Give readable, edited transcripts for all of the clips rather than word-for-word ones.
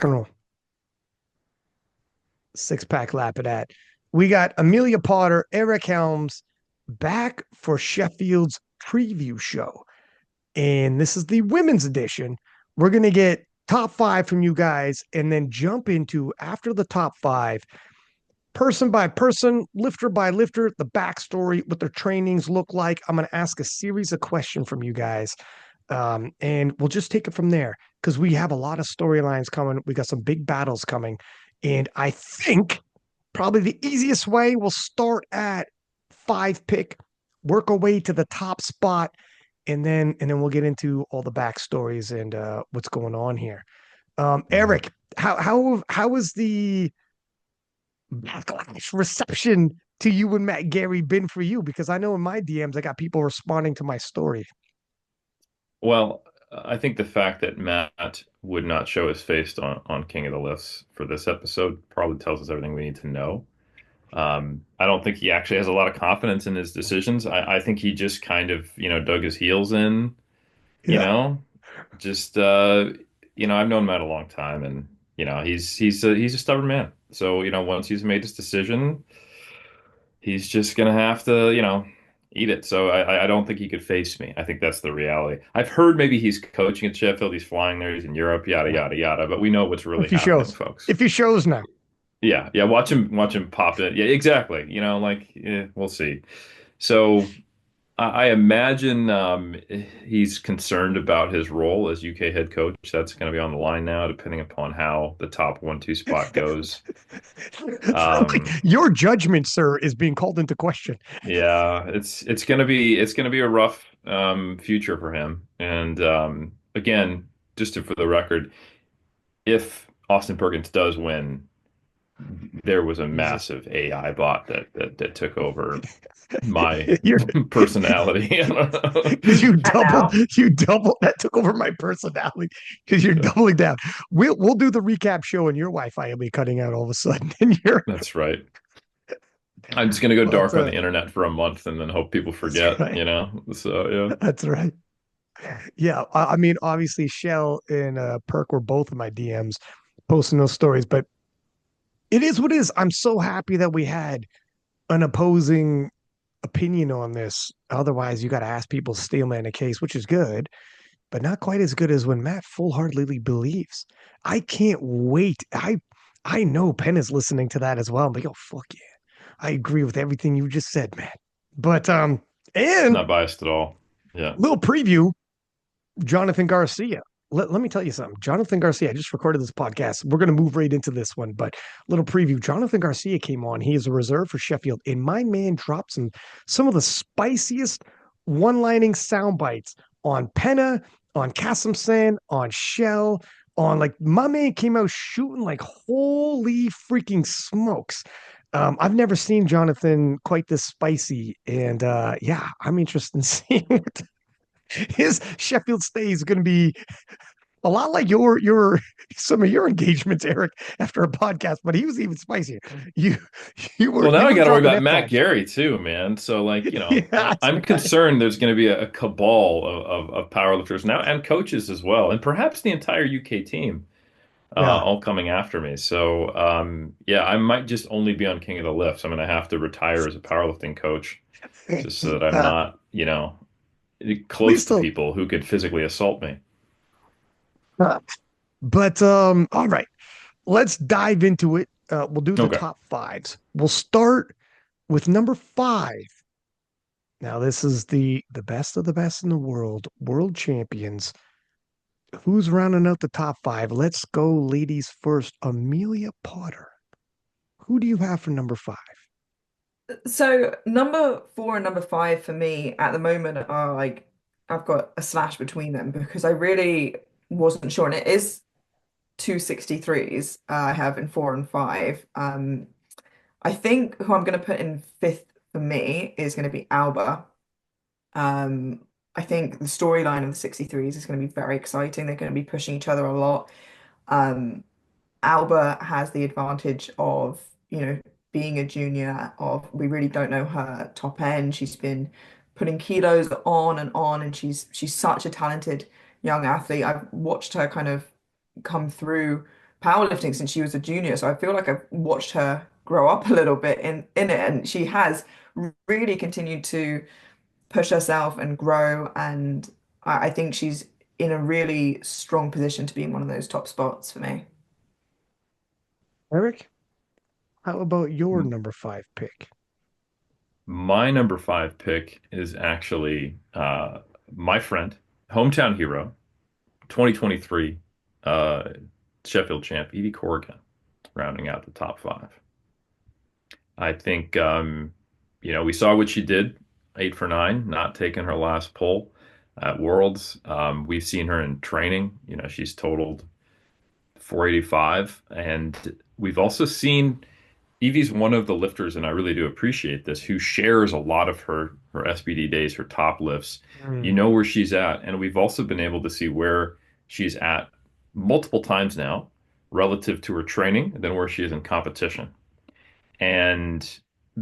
Colonel, six pack Lapadat. We got Amelia Potter, Eric Helms back for Sheffield's preview show. And this is the women's edition. We're going to get top five from you guys and then jump into, after the top five, person by person, lifter by lifter, the backstory, what their trainings look like. I'm going to ask a series of questions from you guys. And we'll just take it from there because we have a lot of storylines coming. We got some big battles coming. And I think probably the easiest way, we'll start at five pick, work our way to the top spot, and then we'll get into all the backstories and what's going on here. Mhm. Eric, how was the backlash reception to you and Matt Gary been for you? Because I know in my DMs I got people responding to my story. Well, I think the fact that Matt would not show his face on King of the Lifts for this episode probably tells us everything we need to know. I don't think he actually has a lot of confidence in his decisions. I think he just kind of, dug his heels in, you Yeah. know, just I've known Matt a long time and he's a stubborn man. So, once he's made his decision, he's just gonna have to, eat it. So I don't think he could face me. I think that's the reality. I've heard maybe he's coaching at Sheffield, he's flying there, he's in Europe, yada Yeah. yada yada. But we know what's really If he happening, shows, folks. if he shows now. Yeah, yeah. Watch him pop it. Yeah, exactly. We'll see. So I imagine he's concerned about his role as UK head coach. That's going to be on the line now, depending upon how the top 1-2 spot goes. Like Um, your judgment, sir, is being called into question. Yeah, it's gonna be a rough future for him. And again, for the record, if Austin Perkins does win, there was a Jesus. massive AI bot that took over my You're personality. I don't because you And doubled, now, that took over my personality because you're know. doubling down. We'll do the recap show and your Wi-Fi will be cutting out all of a sudden. And you're That's right. I'm just gonna go but dark on the internet for a month and then hope people that's forget, right. So yeah. That's right. Yeah. I mean, obviously Shell and Perk were both in my DMs posting those stories, but it is what it is. I'm so happy that we had an opposing opinion on this. Otherwise, you got to ask people to steel man a case, which is good, but not quite as good as when Matt full-heartedly believes. I can't wait. I know Penn is listening to that as well. I'm like, oh fuck yeah. I agree with everything you just said, Matt. But and Not biased at all. Yeah. little preview, Jonathan Garcia. Let me tell you something. Jonathan Garcia, I just recorded this podcast. We're going to move right into this one, but little preview. Jonathan Garcia came on. He is a reserve for Sheffield, and my man dropped some of the spiciest one-lining sound bites on Penna, on Kasimsan, on Shell, on like my man came out shooting like holy freaking smokes. I've never seen Jonathan quite this spicy, and yeah, I'm interested in seeing what his Sheffield stay is going to be a lot like your some of your engagements, Eric, after a podcast, but he was even spicier. You Well, now you I were got to worry dropping about F Matt bombs. Gary too, man. So, Yeah, that's I'm right. concerned there's going to be a cabal of powerlifters now and coaches as well, and perhaps the entire UK team Yeah. all coming after me. So, yeah, I might just only be on King of the Lifts. I'm going to have to retire as a powerlifting coach just so that I'm At not, close least to a people who could physically assault me. but all right. Let's dive into it. We'll do the Okay. top fives. We'll start with number five. Now, this is the best of the best in the world, world champions. Who's rounding out the top five? Let's go, ladies first. Amelia Potter. Who do you have for number five? so number four and number five for me at the moment are like I've got a slash between them because I really wasn't sure, and it is two 63s I have in four and five. I think who I'm going to put in fifth for me is going to be Alba. I think the storyline of the 63s is going to be very exciting. They're going to be pushing each other a lot. Um, Alba has the advantage of, being a junior, of we really don't know her top end. She's been putting kilos on, and she's such a talented young athlete. I've watched her kind of come through powerlifting since she was a junior. So I feel like I've watched her grow up a little bit in it, and she has really continued to push herself and grow. And I think she's in a really strong position to be in one of those top spots for me. Eric, how about your M- number five pick? My number five pick is actually my friend, hometown hero, 2023 uh, Sheffield champ, Eevee Corgan, rounding out the top five. I think, we saw what she did, 8 for 9, not taking her last pull at Worlds. We've seen her in training. She's totaled 485, and we've also seen Evie's one of the lifters, and I really do appreciate this, who shares a lot of her SBD days, her top lifts. You Mm. know where she's at, and we've also been able to see where she's at multiple times now relative to her training than where she is in competition. And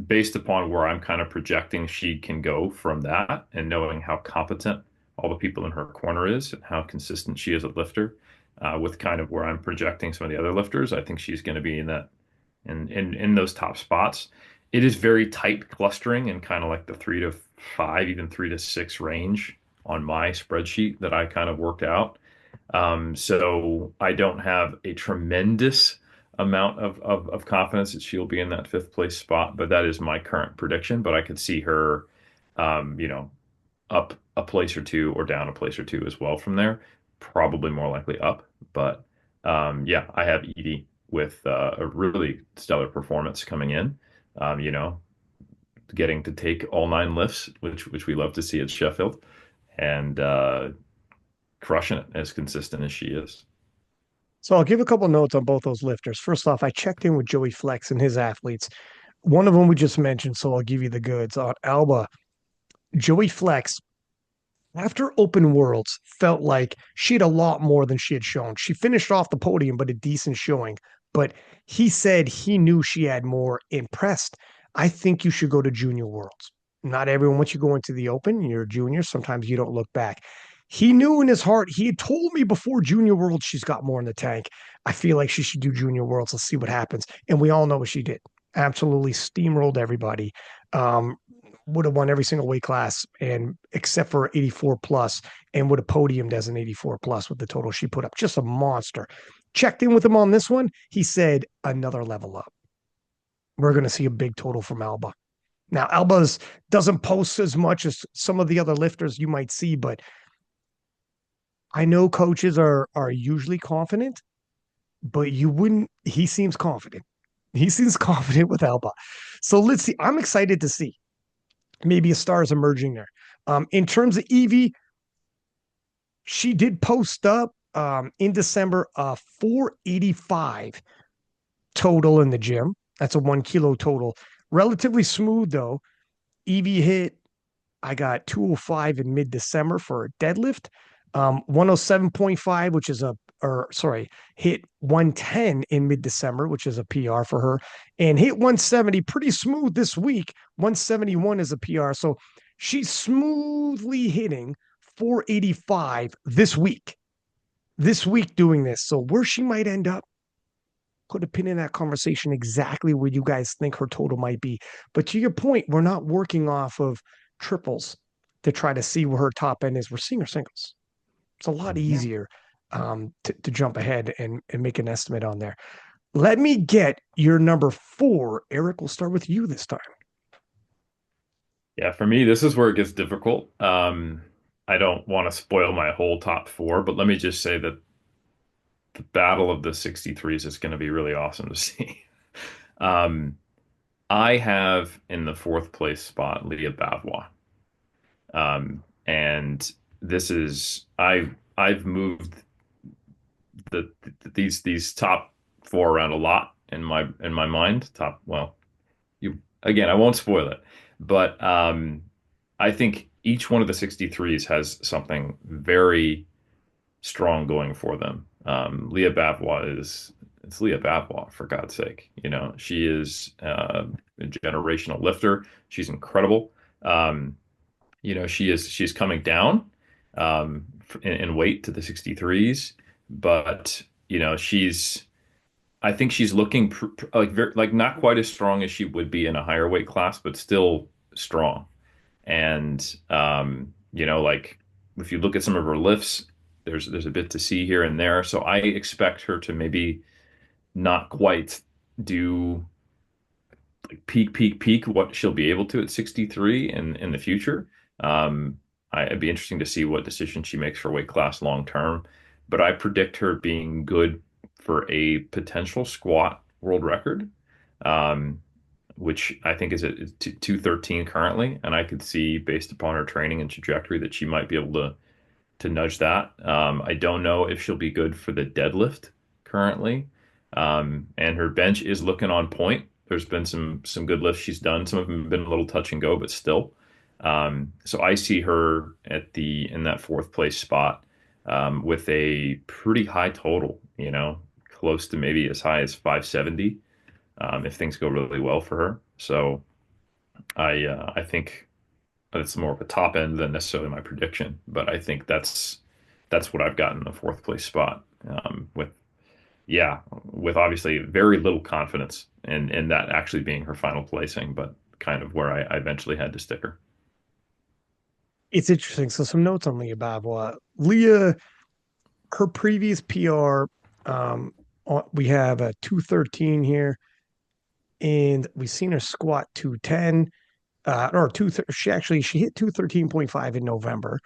based upon where I'm kind of projecting she can go from that and knowing how competent all the people in her corner is and how consistent she is a lifter, with kind of where I'm projecting some of the other lifters, I think she's going to be in that in those top spots. It is very tight clustering and kind of like the 3 to 5, even 3 to 6 range on my spreadsheet that I kind of worked out. So I don't have a tremendous amount of confidence that she'll be in that fifth place spot, but that is my current prediction. But I could see her, um, you know, up a place or two or down a place or two as well from there. Probably more likely up, but yeah, I have Edie with a really stellar performance coming in. You know, getting to take all 9 lifts, which we love to see at Sheffield, and crushing it as consistent as she is. So I'll give a couple notes on both those lifters. First off, I checked in with Joey Flex and his athletes. One of them we just mentioned, so I'll give you the goods. On Alba, Joey Flex, after Open Worlds, felt like she had a lot more than she had shown. She finished off the podium, but a decent showing. But he said he knew she had more. Impressed. I think you should go to Junior Worlds. Not everyone, once you go into the Open, you're a junior. Sometimes you don't look back. He knew in his heart, he had told me before Junior Worlds, she's got more in the tank. I feel like she should do Junior Worlds. Let's see what happens. And we all know what she did. Absolutely steamrolled everybody. Um, would have won every single weight class and except for 84 plus and would have podiumed as an 84 plus with the total she put up. Just a monster. Checked in with him on this one. He said another level up. We're going to see a big total from Alba. Now, Alba's doesn't post as much as some of the other lifters you might see, but I know coaches are usually confident, but you wouldn't. He seems confident. He seems confident with Alba. So let's see. I'm excited to see maybe a star is emerging there. In terms of Evie, she did post up in December 485 total in the gym. That's a 1 kilo total. Relatively smooth though. Evie hit, I got 205 in mid December for a deadlift. 107.5, which is a, or sorry, hit 110 in mid December, which is a PR for her, and hit 170 pretty smooth this week. 171 is a PR. So she's smoothly hitting 485 this week. This week doing this. So where she might end up, put a pin in that conversation exactly where you guys think her total might be. But to your point, we're not working off of triples to try to see where her top end is. We're seeing her singles. It's a lot Yeah. easier to jump ahead and make an estimate on there. Let me get your number four. Eric, we'll start with you this time. Yeah, for me, this is where it gets difficult. I don't want to spoil my whole top four, but let me just say that the battle of the 63s is going to be really awesome to see. Um, I have in the fourth place spot Lydia Bavois. And this is I've moved the these top four around a lot in my mind. Top, well, you again, I won't spoil it, but I think each one of the 63s has something very strong going for them. Leah Bavois is it's Leah Bavois, for God's sake. She is a generational lifter. She's incredible. Um, she's coming down in weight to the 63s, but she's I think she's looking like like not quite as strong as she would be in a higher weight class, but still strong. And like if you look at some of her lifts, there's a bit to see here and there. So I expect her to maybe not quite do like peak what she'll be able to at 63 in the future. It'd be interesting to see what decision she makes for weight class long term. But I predict her being good for a potential squat world record. Um, which I think is at 213 currently, and I could see based upon her training and trajectory that she might be able to nudge that. I don't know if she'll be good for the deadlift currently, and her bench is looking on point. There's been some good lifts she's done. Some of them have been a little touch and go, but still. So I see her in that fourth place spot with a pretty high total, close to maybe as high as 570 if things go really well for her. So I think it's more of a top end than necessarily my prediction, but I think that's what I've gotten in the fourth place spot with with obviously very little confidence in that actually being her final placing, but kind of where I eventually had to stick her. It's interesting. So some notes on Leah Babwa. Leah, her previous PR, we have a 213 here, and we've seen her squat 210. Or she hit 213.5 in November,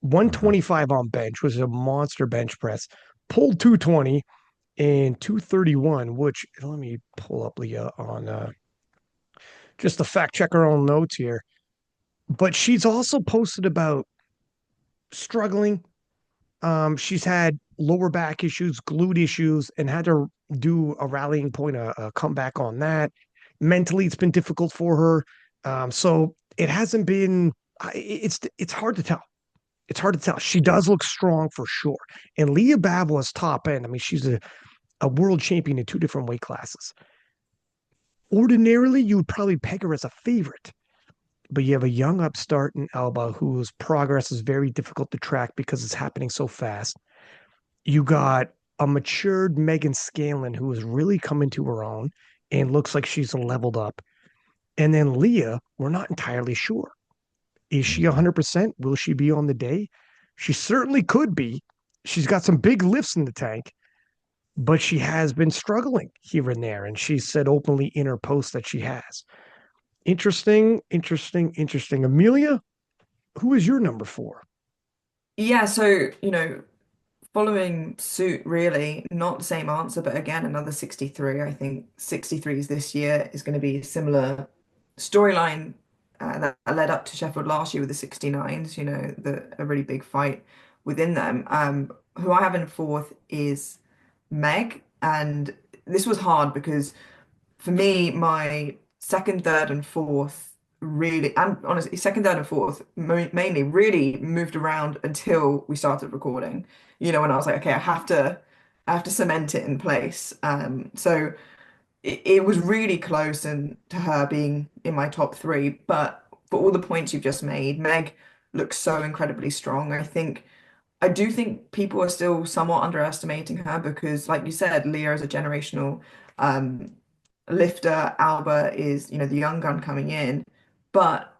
Mhm. 125 on bench, was a monster bench press, pulled 220 and 231, which let me pull up Leah on just to fact check her own notes here. But she's also posted about struggling. She's had lower back issues, glute issues, and had to do a rallying point, a comeback on that. Mentally, it's been difficult for her. So it hasn't been. It's hard to tell. It's hard to tell. She does look strong for sure. And Leah Babla's top end. I mean, she's a world champion in two different weight classes. Ordinarily, you would probably peg her as a favorite, but you have a young upstart in Alba whose progress is very difficult to track because it's happening so fast. You got a matured Megan Scanlon who has really come into her own and looks like she's leveled up. And then Leah, we're not entirely sure. Is she Mhm. 100%? Will she be on the day? She certainly could be. She's got some big lifts in the tank, but she has been struggling here and there. And she said openly in her post that she has. Interesting, interesting, interesting. Amelia, who is your number four? Yeah, so, following suit, really, not the same answer, but again, another 63. I think 63s this year is going to be a similar storyline that led up to Sheffield last year with the 69s, a really big fight within them. Who I have in fourth is Meg. And this was hard because for me, my second, third, and fourth really, and honestly, second, third, and fourth mainly really moved around until we started recording. When I was like, okay, I have to cement it in place. So it was really close and to her being in my top three. But for all the points you've just made, Meg looks so incredibly strong. I do think people are still somewhat underestimating her because, like you said, Leah is a generational um, lifter. Alba is, the young gun coming in. But,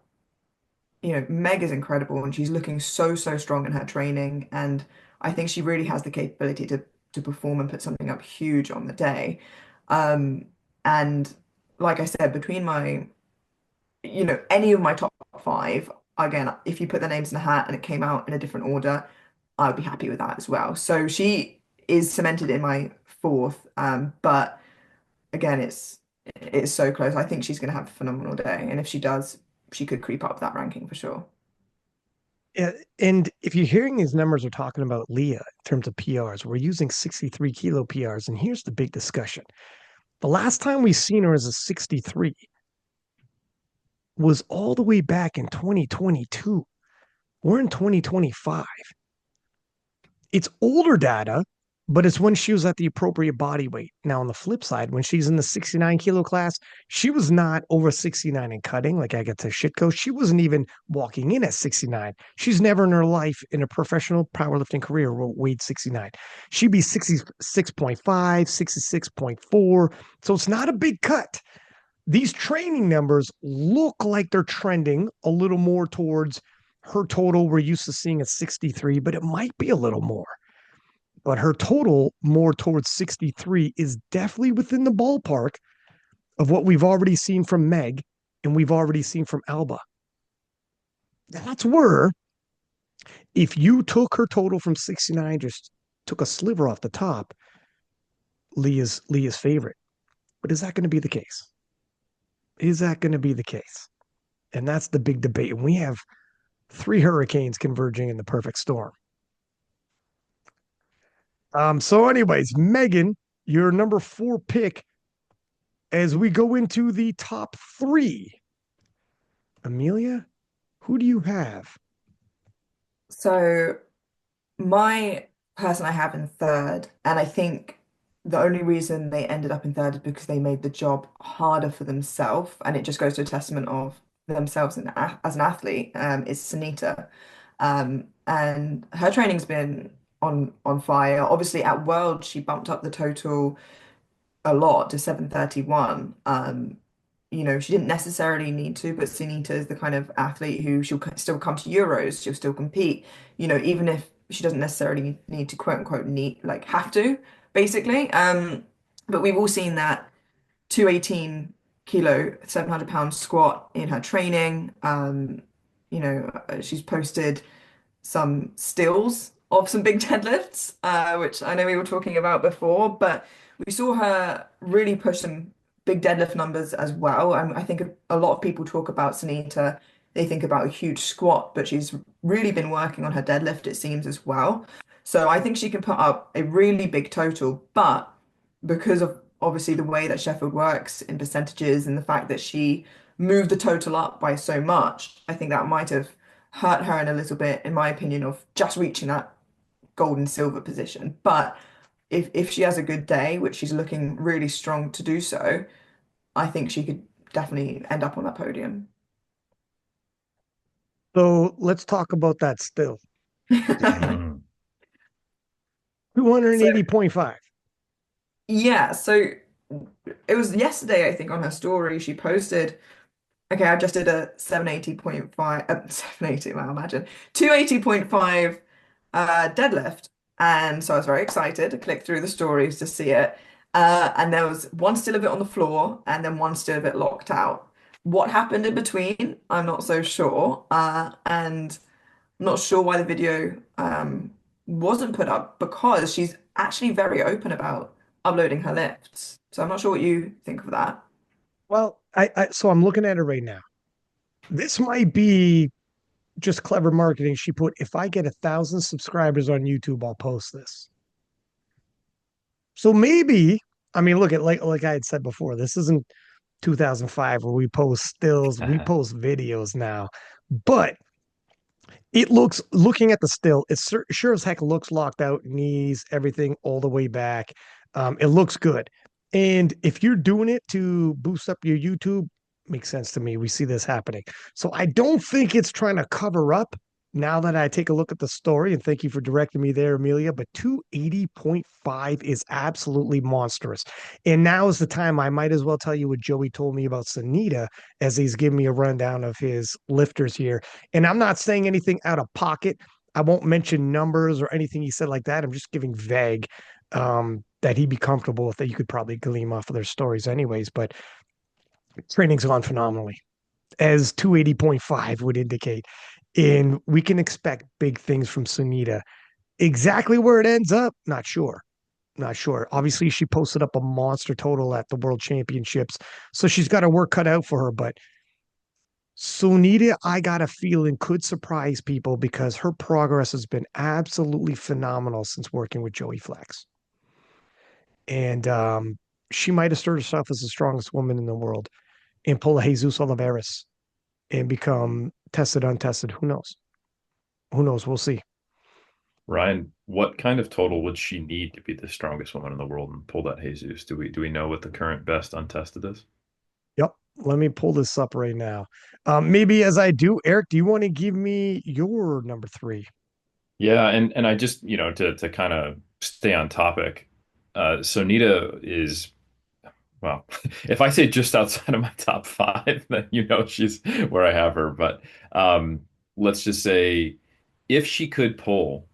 Meg is incredible and she's looking so, so strong in her training. And I think she really has the capability to perform and put something up huge on the day. Um, and like I said, between any of my top five, again, if you put their names in a hat and it came out in a different order, I would be happy with that as well. So she is cemented in my fourth, but again, it's so close. I think she's going to have a phenomenal day, and if she does, she could creep up that ranking for sure. And if you're hearing these numbers, we're talking about Leah in terms of PRs. We're using 63 kilo PRs. And here's the big discussion. The last time we seen her as a 63 was all the way back in 2022. We're in 2025. It's older data, but it's when she was at the appropriate body weight. Now, on the flip side, when she's in the 69 kilo class, she was not over 69 and cutting like Agata Shitko. She wasn't even walking in at 69. She's never in her life in a professional powerlifting career weighed 69. She'd be 66.5, 66.4. So it's not a big cut. These training numbers look like they're trending a little more towards her total we're used to seeing at 63, but it might be a little more. But her total more towards 63 is definitely within the ballpark of what we've already seen from Meg and we've already seen from Alba. That's where, if you took her total from 69, just took a sliver off the top, Leah's favorite. But is that going to be the case? Is that going to be the case? And that's the big debate. And we have three hurricanes converging in the perfect storm. So, anyways, Megan, your number 4 pick as we go into the top 3. Amelia, who do you have? So my person I have in third, and I think the only reason they ended up in third is because they made the job harder for themselves, and it just goes to a testament of themselves and as an athlete, is Sunita. And her training's been on fire. Obviously, at World, she bumped up the total a lot to 731. She didn't necessarily need to, but Sunita is the kind of athlete who she'll still come to Euros, she'll still compete, even if she doesn't necessarily need to quote unquote need like have to, basically. But we've all seen that 218 kilo, 700 pound squat in her training. She's posted some stills of some big deadlifts, which I know we were talking about before, but we saw her really push some big deadlift numbers as well. And I think a lot of people talk about Sunita, they think about a huge squat, but she's really been working on her deadlift, it seems, as well. So I think she can put up a really big total, but because of obviously the way that Sheffield works in percentages and the fact that she moved the total up by so much, I think that might have hurt her in a little bit, in my opinion, of just reaching that gold and silver position. But if she has a good day, which she's looking really strong to do so, I think she could definitely end up on that podium. So let's talk about that still. Mhm. So 280.5. yeah, so it was yesterday, I think, on her story, she posted, okay, I just did a 780.5, 780, wow, imagine, 280.5 deadlift. And so I was very excited to click through the stories to see it. And there was one still of it on the floor and then one still of it locked out. What happened in between, I'm not so sure. And I'm not sure why the video wasn't put up because she's actually very open about uploading her lifts. So I'm not sure what you think of that. Well, so I'm looking at it right now. This might be just clever marketing. She put, if I get 1,000 subscribers on YouTube, I'll post this. So maybe, I mean, look at like I had said before, this isn't 2005 where we post stills, we post videos now. But it looks, looking at the still, it sure as heck looks locked out, knees, everything all the way back. It looks good. And if you're doing it to boost up your YouTube, makes sense to me. We see this happening. So I don't think it's trying to cover up now that I take a look at the story. And thank you for directing me there, Amelia. But 280.5 is absolutely monstrous. And now is the time I might as well tell you what Joey told me about Sunita as he's giving me a rundown of his lifters here. And I'm not saying anything out of pocket. I won't mention numbers or anything he said like that. I'm just giving vague that he'd be comfortable with that you could probably glean off of their stories anyways. But training's gone phenomenally, as 280.5 would indicate. And we can expect big things from Sunita. Exactly where it ends up, not sure. Not sure. Obviously, she posted up a monster total at the World Championships. So she's got her work cut out for her. But Sunita, I got a feeling could surprise people because her progress has been absolutely phenomenal since working with Joey Flex. And she might have stirred herself as the strongest woman in the world and pull a Jesus Oliveras and become tested, untested. Who knows? Who knows? We'll see. Ryan, what kind of total would she need to be the strongest woman in the world and pull that Jesus? Do we know what the current best untested is? Yep. Let me pull this up right now. Maybe as I do, Eric, do you want to give me your number three? Yeah, and I just, to kind of stay on topic, Sonita is, well, if I say just outside of my top five, then she's where I have her. But um, let's just say if she could pull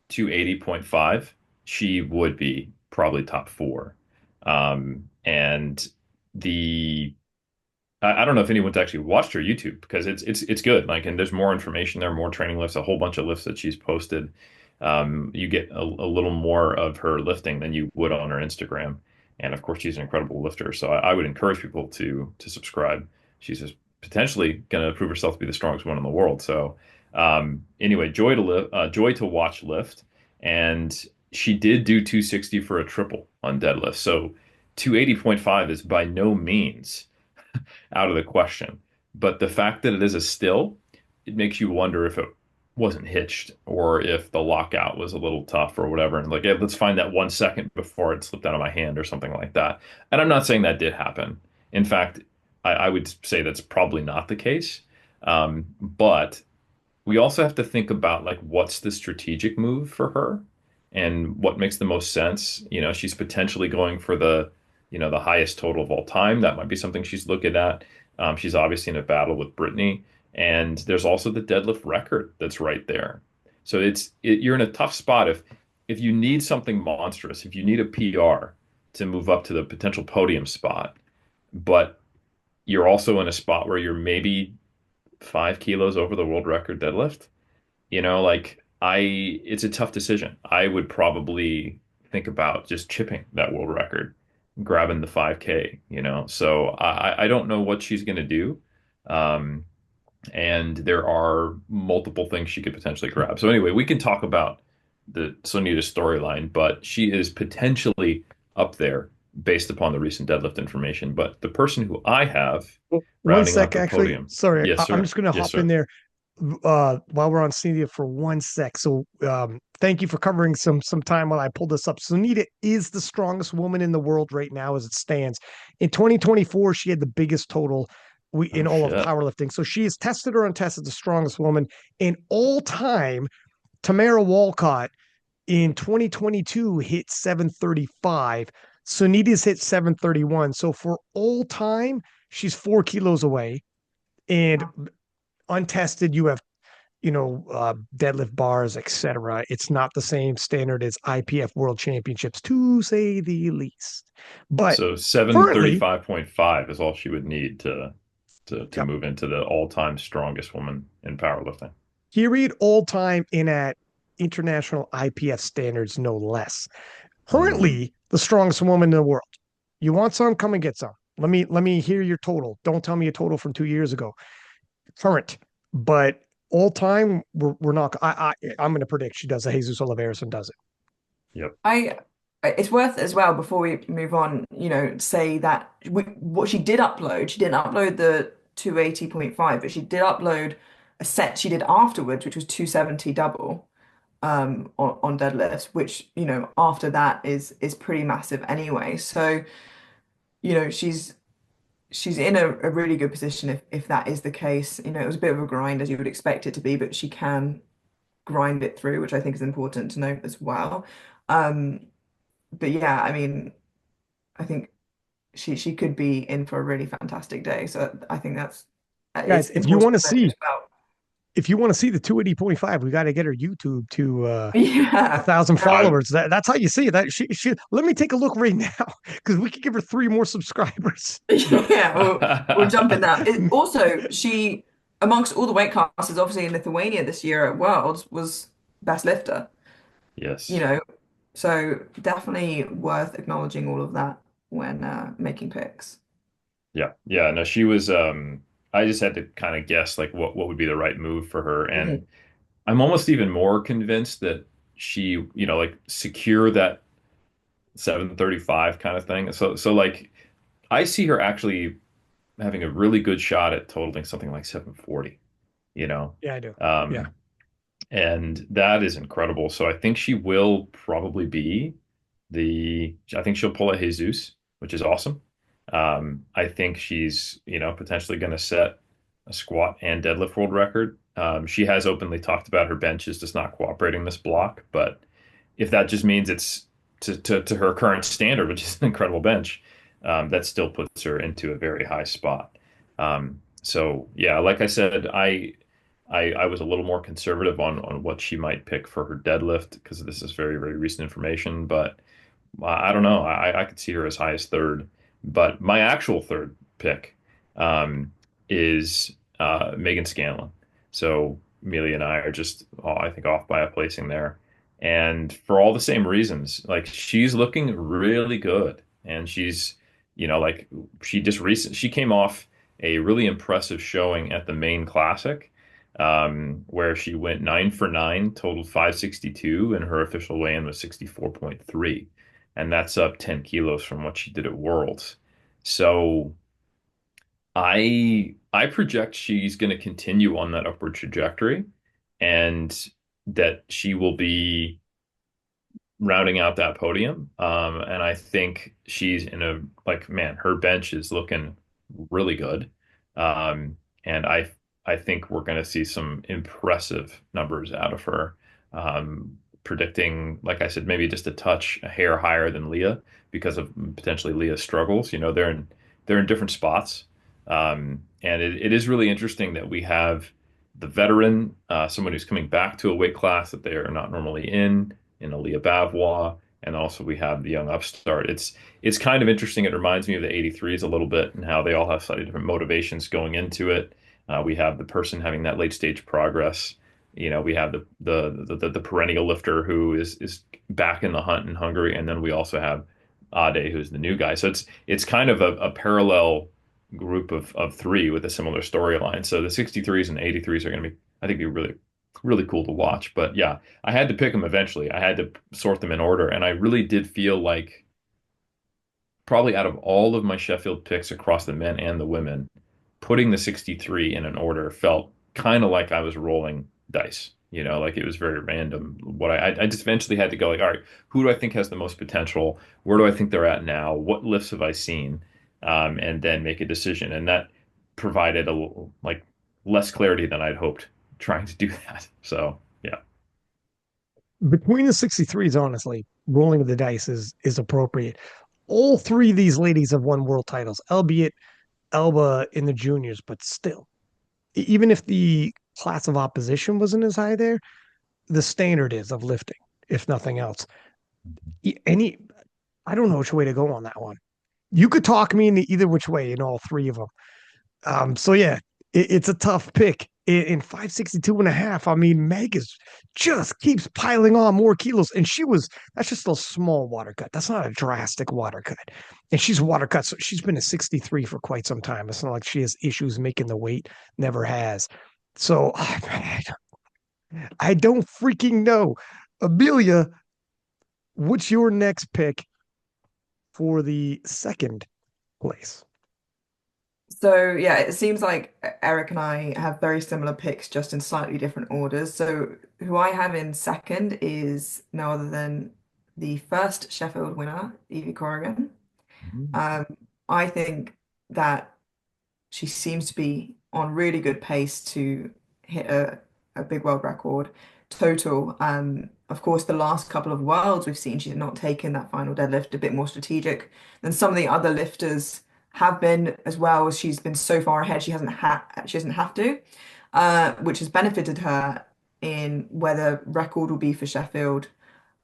to 80.5, she would be probably top four. And the I don't know if anyone's actually watched her YouTube because it's good. Like, and there's more information there, more training lifts, a whole bunch of lifts that she's posted. You get a little more of her lifting than you would on her Instagram, and of course, she's an incredible lifter. So I would encourage people to subscribe. She's just potentially going to prove herself to be the strongest one in the world. So anyway, joy to watch lift, and she did do 260 for a triple on deadlift. So 280.5 is by no means out of the question. But the fact that it is a still, it makes you wonder if it wasn't hitched or if the lockout was a little tough or whatever. And like, yeah, let's find that 1 second before it slipped out of my hand or something like that. And I'm not saying that did happen. In fact, I would say that's probably not the case. But we also have to think about like what's the strategic move for her and what makes the most sense. She's potentially going for the highest total of all time. That might be something she's looking at. She's obviously in a battle with Brittany, and there's also the deadlift record that's right there. So you're in a tough spot if you need something monstrous, if you need a PR to move up to the potential podium spot, but you're also in a spot where you're maybe 5 kilos over the world record deadlift. Like it's a tough decision. I would probably think about just chipping that world record, grabbing the 5K. So I don't know what she's going to do. Um, and there are multiple things she could potentially grab. So anyway, we can talk about the Sonita storyline, but she is potentially up there based upon the recent deadlift information. But the person who I have Well, one rounding out sec, the actually. podium, Sorry, yes, I'm sir. just going to Yes, hop in sir. there while we're on Sunita for one sec. So, thank you for covering some time while I pull this up. Sunita is the strongest woman in the world right now as it stands. In 2024, she had the biggest total in Oh all of shit. powerlifting. So she is tested or untested the strongest woman in all time. Tamara Walcott in 2022 hit 735. Sunita's hit 731. So for all time, she's 4 kilos away. And untested, you have deadlift bars, etc. It's not the same standard as IPF World Championships, to say the least. But So currently, 735.5 is all she would need to yep, move into the all-time strongest woman in powerlifting. period, all time in at international IPF standards, no less. Hmm. Currently, the strongest woman in the world. You want some? Come and get some. Let me hear your total. Don't tell me a total from 2 years ago. Current, but all time, we're not. I'm going to predict she does. Jesus Oliveira does it. Yep. I it's worth as well before we move on, say that what she didn't upload the 280.5, but she did upload a set she did afterwards, which was 270 double on deadlifts, which, after that is pretty massive anyway. So, she's in a really good position if that is the case. It was a bit of a grind as you would expect it to be, but she can grind it through, which I think is important to note as well. Um, but yeah, I mean, I think she could be in for a really fantastic day. So I think that's Guys, it's important to note as well. if you want to see the 280.5, we got to get her YouTube to a Yeah. thousand I followers. That's how you see it. That she let me take a look right now because we could give her three more subscribers. Yeah, we'll jump in that. Also, she, amongst all the weight classes, obviously in Lithuania this year at Worlds, was best lifter, you yes. know, so definitely worth acknowledging all of that when making picks. Yeah. Yeah. No, she was I just had to kind of guess like what would be the right move for her. And Mhm. I'm almost even more convinced that she, like secure that 735 kind of thing. So like I see her actually having a really good shot at totaling something like 740, you know. Yeah, I do. Yeah. Um, And that is incredible. So I think she will probably be I think she'll pull a Jesus, which is awesome. I think she's, potentially going to set a squat and deadlift world record. She has openly talked about her bench is just not cooperating this block, but if that just means it's to her current standard, which is an incredible bench, that still puts her into a very high spot. So yeah, like I said, I was a little more conservative on what she might pick for her deadlift because this is very, very recent information, but I don't know. I could see her as high as third, but my actual third pick is Megan Scanlon. So Amelia and I are just, I think, off by a placing there, and for all the same reasons. Like she's looking really good, and like she came off a really impressive showing at the main classic. Where she went 9 for 9, totaled 562, and her official weigh-in was 64.3, and that's up 10 kilos from what she did at Worlds. So I project she's going to continue on that upward trajectory and that she will be rounding out that podium. And I think she's in man, her bench is looking really good. Um, and I think we're going to see some impressive numbers out of her. Predicting, like I said, maybe just a hair higher than Leah because of potentially Leah's struggles. They're in different spots. And it is really interesting that we have the veteran, someone who's coming back to a weight class that they are not normally in Alia Bavois, and also we have the young upstart. It's kind of interesting. It reminds me of the 83s a little bit and how they all have slightly different motivations going into it. We have the person having that late stage progress. We have the perennial lifter who is back in the hunt in Hungary, and then we also have Ade, who's the new guy. So it's kind of a parallel group of three with a similar storyline. So the 63s and 83s are going to be, I think, be really really cool to watch. But yeah, I had to pick them eventually. I had to sort them in order, and I really did feel like probably out of all of my Sheffield picks across the men and the women, putting the 63 in an order felt kind of like I was rolling dice. Like it was very random. I just eventually had to go like, all right, who do I think has the most potential? Where do I think they're at now? What lifts have I seen? And then make a decision. And that provided a little like less clarity than I'd hoped trying to do that. So yeah. Between the 63s, honestly, rolling of the dice is appropriate. All three of these ladies have won world titles, albeit Alba in the juniors, but still, even if the class of opposition wasn't as high there, the standard is of lifting, if nothing else. Any, I don't know which way to go on that one. You could talk me into either which way in all three of them. So yeah, it's a tough pick. In 562 and a half, I mean, Meg is just keeps piling on more kilos. And that's just a small water cut. That's not a drastic water cut. And she's water cut. So she's been a 63 for quite some time. It's not like she has issues making the weight, never has. So I don't freaking know. Amelia, what's your next pick for the second place? So yeah, it seems like Eric and I have very similar picks, just in slightly different orders. So who I have in second is no other than the first Sheffield winner, Eevee Corgan. Mhm. Um, I think that she seems to be on really good pace to hit a big world record total. Of course, the last couple of worlds we've seen she's not taken that final deadlift, a bit more strategic than some of the other lifters have been as well. As she's been so far ahead, she doesn't have to, which has benefited her in where the record will be for Sheffield,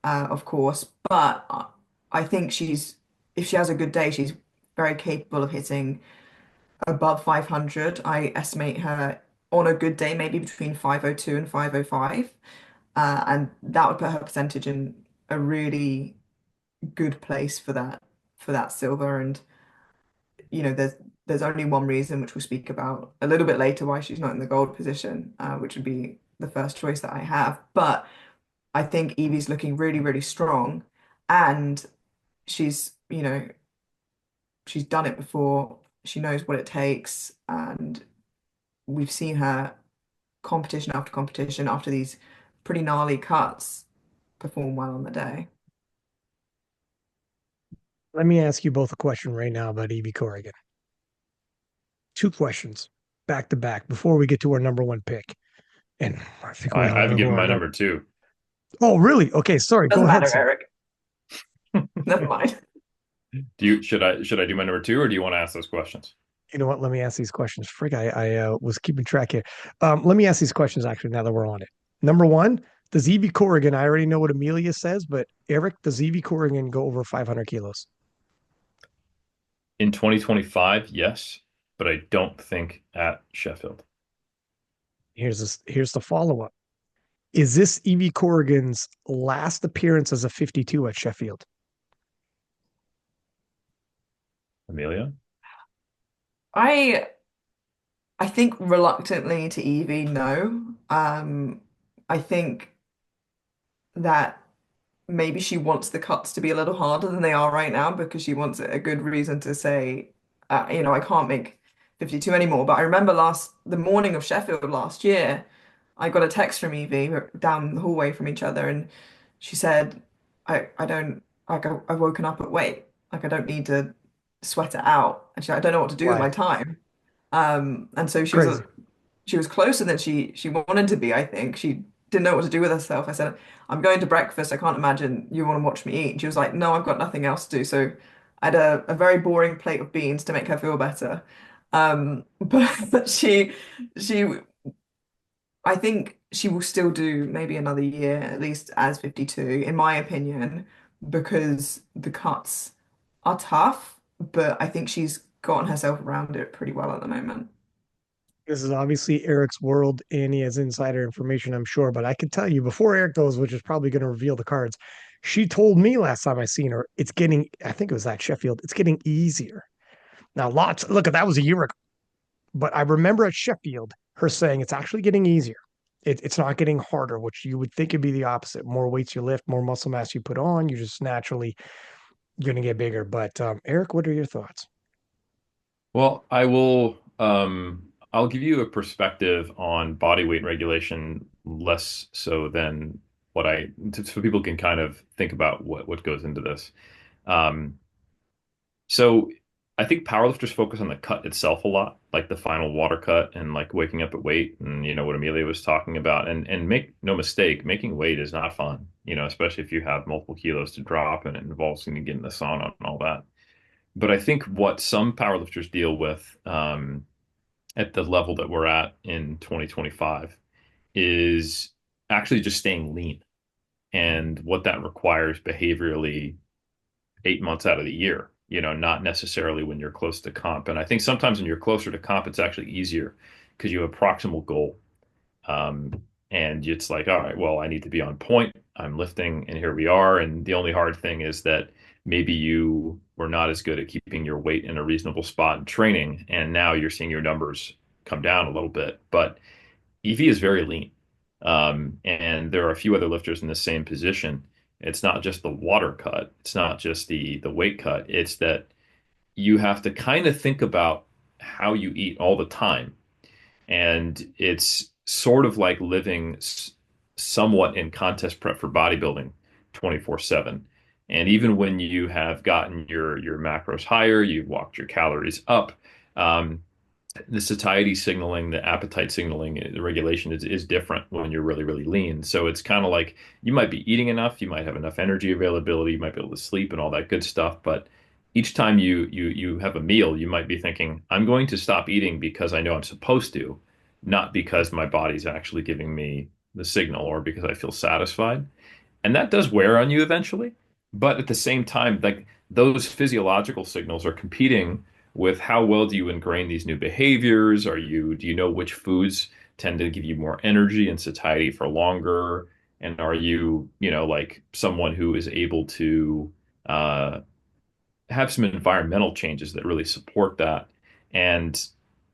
of course. But I think if she has a good day, she's very capable of hitting above 500. I estimate her on a good day, maybe between 502 and 505. And that would put her percentage in a really good place for that silver. And there's only one reason, which we'll speak about a little bit later, why she's not in the gold position, which would be the first choice that I have. But I think Evie's looking really, really strong, and she's, she's done it before. She knows what it takes, and we've seen her competition after competition after these pretty gnarly cuts perform well on the day. Let me ask you both a question right now about Eevee Corrigan. Two questions back to back before we get to our number one pick. And I think we I all haven't know who given our my number. number two. Oh, really? Okay, sorry. Go Doesn't ahead, matter, sir. Eric. Never mind. Should I do my number two, or do you want to ask those questions? You know what? Let me ask these questions. Frig, I was keeping track here. Let me ask these questions actually now that we're on it. Number one, does Eevee Corrigan, I already know what Amelia says, but Eric, does Eevee Corrigan go over 500 kilos? In 2025, yes, but I don't think at Sheffield. Here's the follow up. Is this Eevee Corrigan's last appearance as a 52 at Sheffield? Amelia? I I think reluctantly to Evie, no. I think that maybe she wants the cuts to be a little harder than they are right now because she wants a good reason to say, I can't make 52 anymore. But I remember the morning of Sheffield last year, I got a text from Evie. We're down the hallway from each other, and she said, I don't like I've woken up at weight. Like I don't need to sweat it out. And I don't know what to do with my Right. time. And so Crazy. she was closer than she wanted to be, I think. She didn't know what to do with herself. I said, I'm going to breakfast. I can't imagine you want to watch me eat. She was like, no, I've got nothing else to do. So I had a very boring plate of beans to make her feel better. But she I think she will still do maybe another year, at least as 52, in my opinion, because the cuts are tough, but I think she's gotten herself around it pretty well at the moment. This is obviously Eric's world and he has insider information, I'm sure. But I can tell you before Eric goes, which is probably going to reveal the cards, she told me last time I seen her, it's getting, I think it was at Sheffield, it's getting easier. Now, lots, look, that was a year ago, but I remember at Sheffield her saying it's actually getting easier. It's not getting harder, which you would think would be the opposite. More weights you lift, more muscle mass you put on, you just naturally going to get bigger. But Eric, what are your thoughts? Well, I'll give you a perspective on body weight regulation, less so than so people can kind of think about what goes into this. Um, so I think powerlifters focus on the cut itself a lot, like the final water cut and like waking up at weight and what Amelia was talking about. And make no mistake, making weight is not fun, especially if you have multiple kilos to drop and it involves getting in the sauna and all that. But I think what some powerlifters deal with at the level that we're at in 2025 is actually just staying lean and what that requires behaviorally 8 months out of the year, not necessarily when you're close to comp. And I think sometimes when you're closer to comp, it's actually easier because you have a proximal goal. Um, and it's like, all right, well, I need to be on point. I'm lifting, and here we are. And the only hard thing is that maybe you were not as good at keeping your weight in a reasonable spot in training, and now you're seeing your numbers come down a little bit. But Eevee is very lean, and there are a few other lifters in the same position. It's not just the water cut. It's not just the weight cut. It's that you have to kind of think about how you eat all the time, and it's sort of like living somewhat in contest prep for bodybuilding 24/7. And even when you have gotten your macros higher, you've walked your calories up, um, the satiety signaling, the appetite signaling, the regulation is different when you're really, really lean. So it's kind of like you might be eating enough, you might have enough energy availability, you might be able to sleep and all that good stuff. But each time you have a meal, you might be thinking, I'm going to stop eating because I know I'm supposed to, not because my body's actually giving me the signal or because I feel satisfied. And that does wear on you eventually. But at the same time, like those physiological signals are competing with how well do you ingrain these new behaviors? Do you know which foods tend to give you more energy and satiety for longer? And are you, like someone who is able to uh, have some environmental changes that really support that. And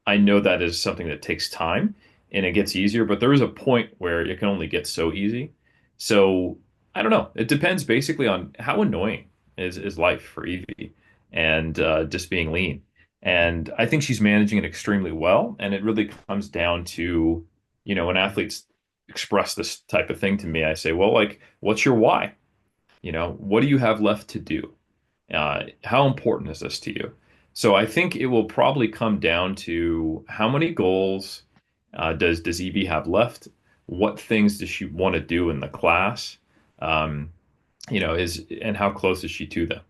I know that is something that takes time and it gets easier, but there is a point where it can only get so easy. So I don't know. It depends basically on how annoying is life for Evie and just being lean. And I think she's managing it extremely well. And it really comes down to, an athlete's express this type of thing to me, I say, well, like, what's your why? What do you have left to do? How important is this to you? So I think it will probably come down to how many goals does Evie have left? What things does she want to do in the class? Um, is and how close is she to them?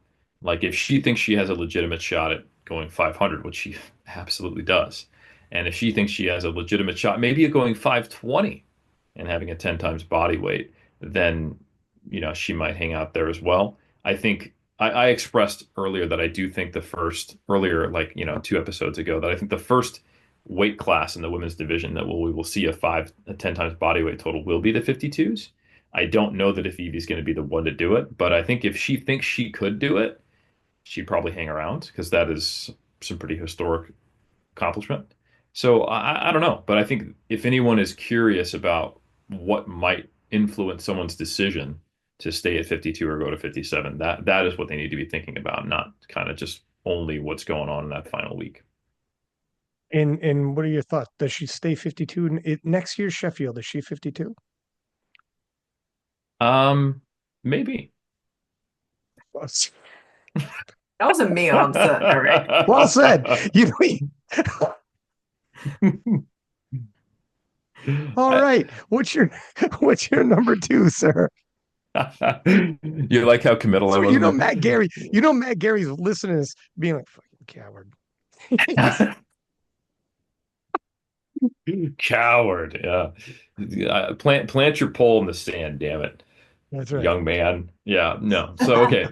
Like if she thinks she has a legitimate shot at going 500, which she absolutely does, and if she thinks she has a legitimate shot, maybe at going 520 and having a 10 times body weight, then she might hang out there as well. I think I expressed earlier that I do think the first earlier, like 2 episodes ago, that I think the first weight class in the women's division that we will see a 10 times body weight total will be the 52s. I don't know that if Evie's going to be the one to do it, but I think if she thinks she could do it, she'd probably hang around because that is some pretty historic accomplishment. So I don't know, but I think if anyone is curious about what might influence someone's decision to stay at 52 or go to 57, that is what they need to be thinking about, not kind of just only what's going on in that final week. And what are your thoughts? Does she stay 52 next year's Sheffield? Is she 52? Maybe. That was a me answer, Eric. Well said. All right. What's your number two, sir? You like how committal I So was there? Matt Gary's listening to this being like, fucking coward. Coward. Yeah. Plant your pole in the sand, damn it. That's right. Young man. Yeah, no. So okay.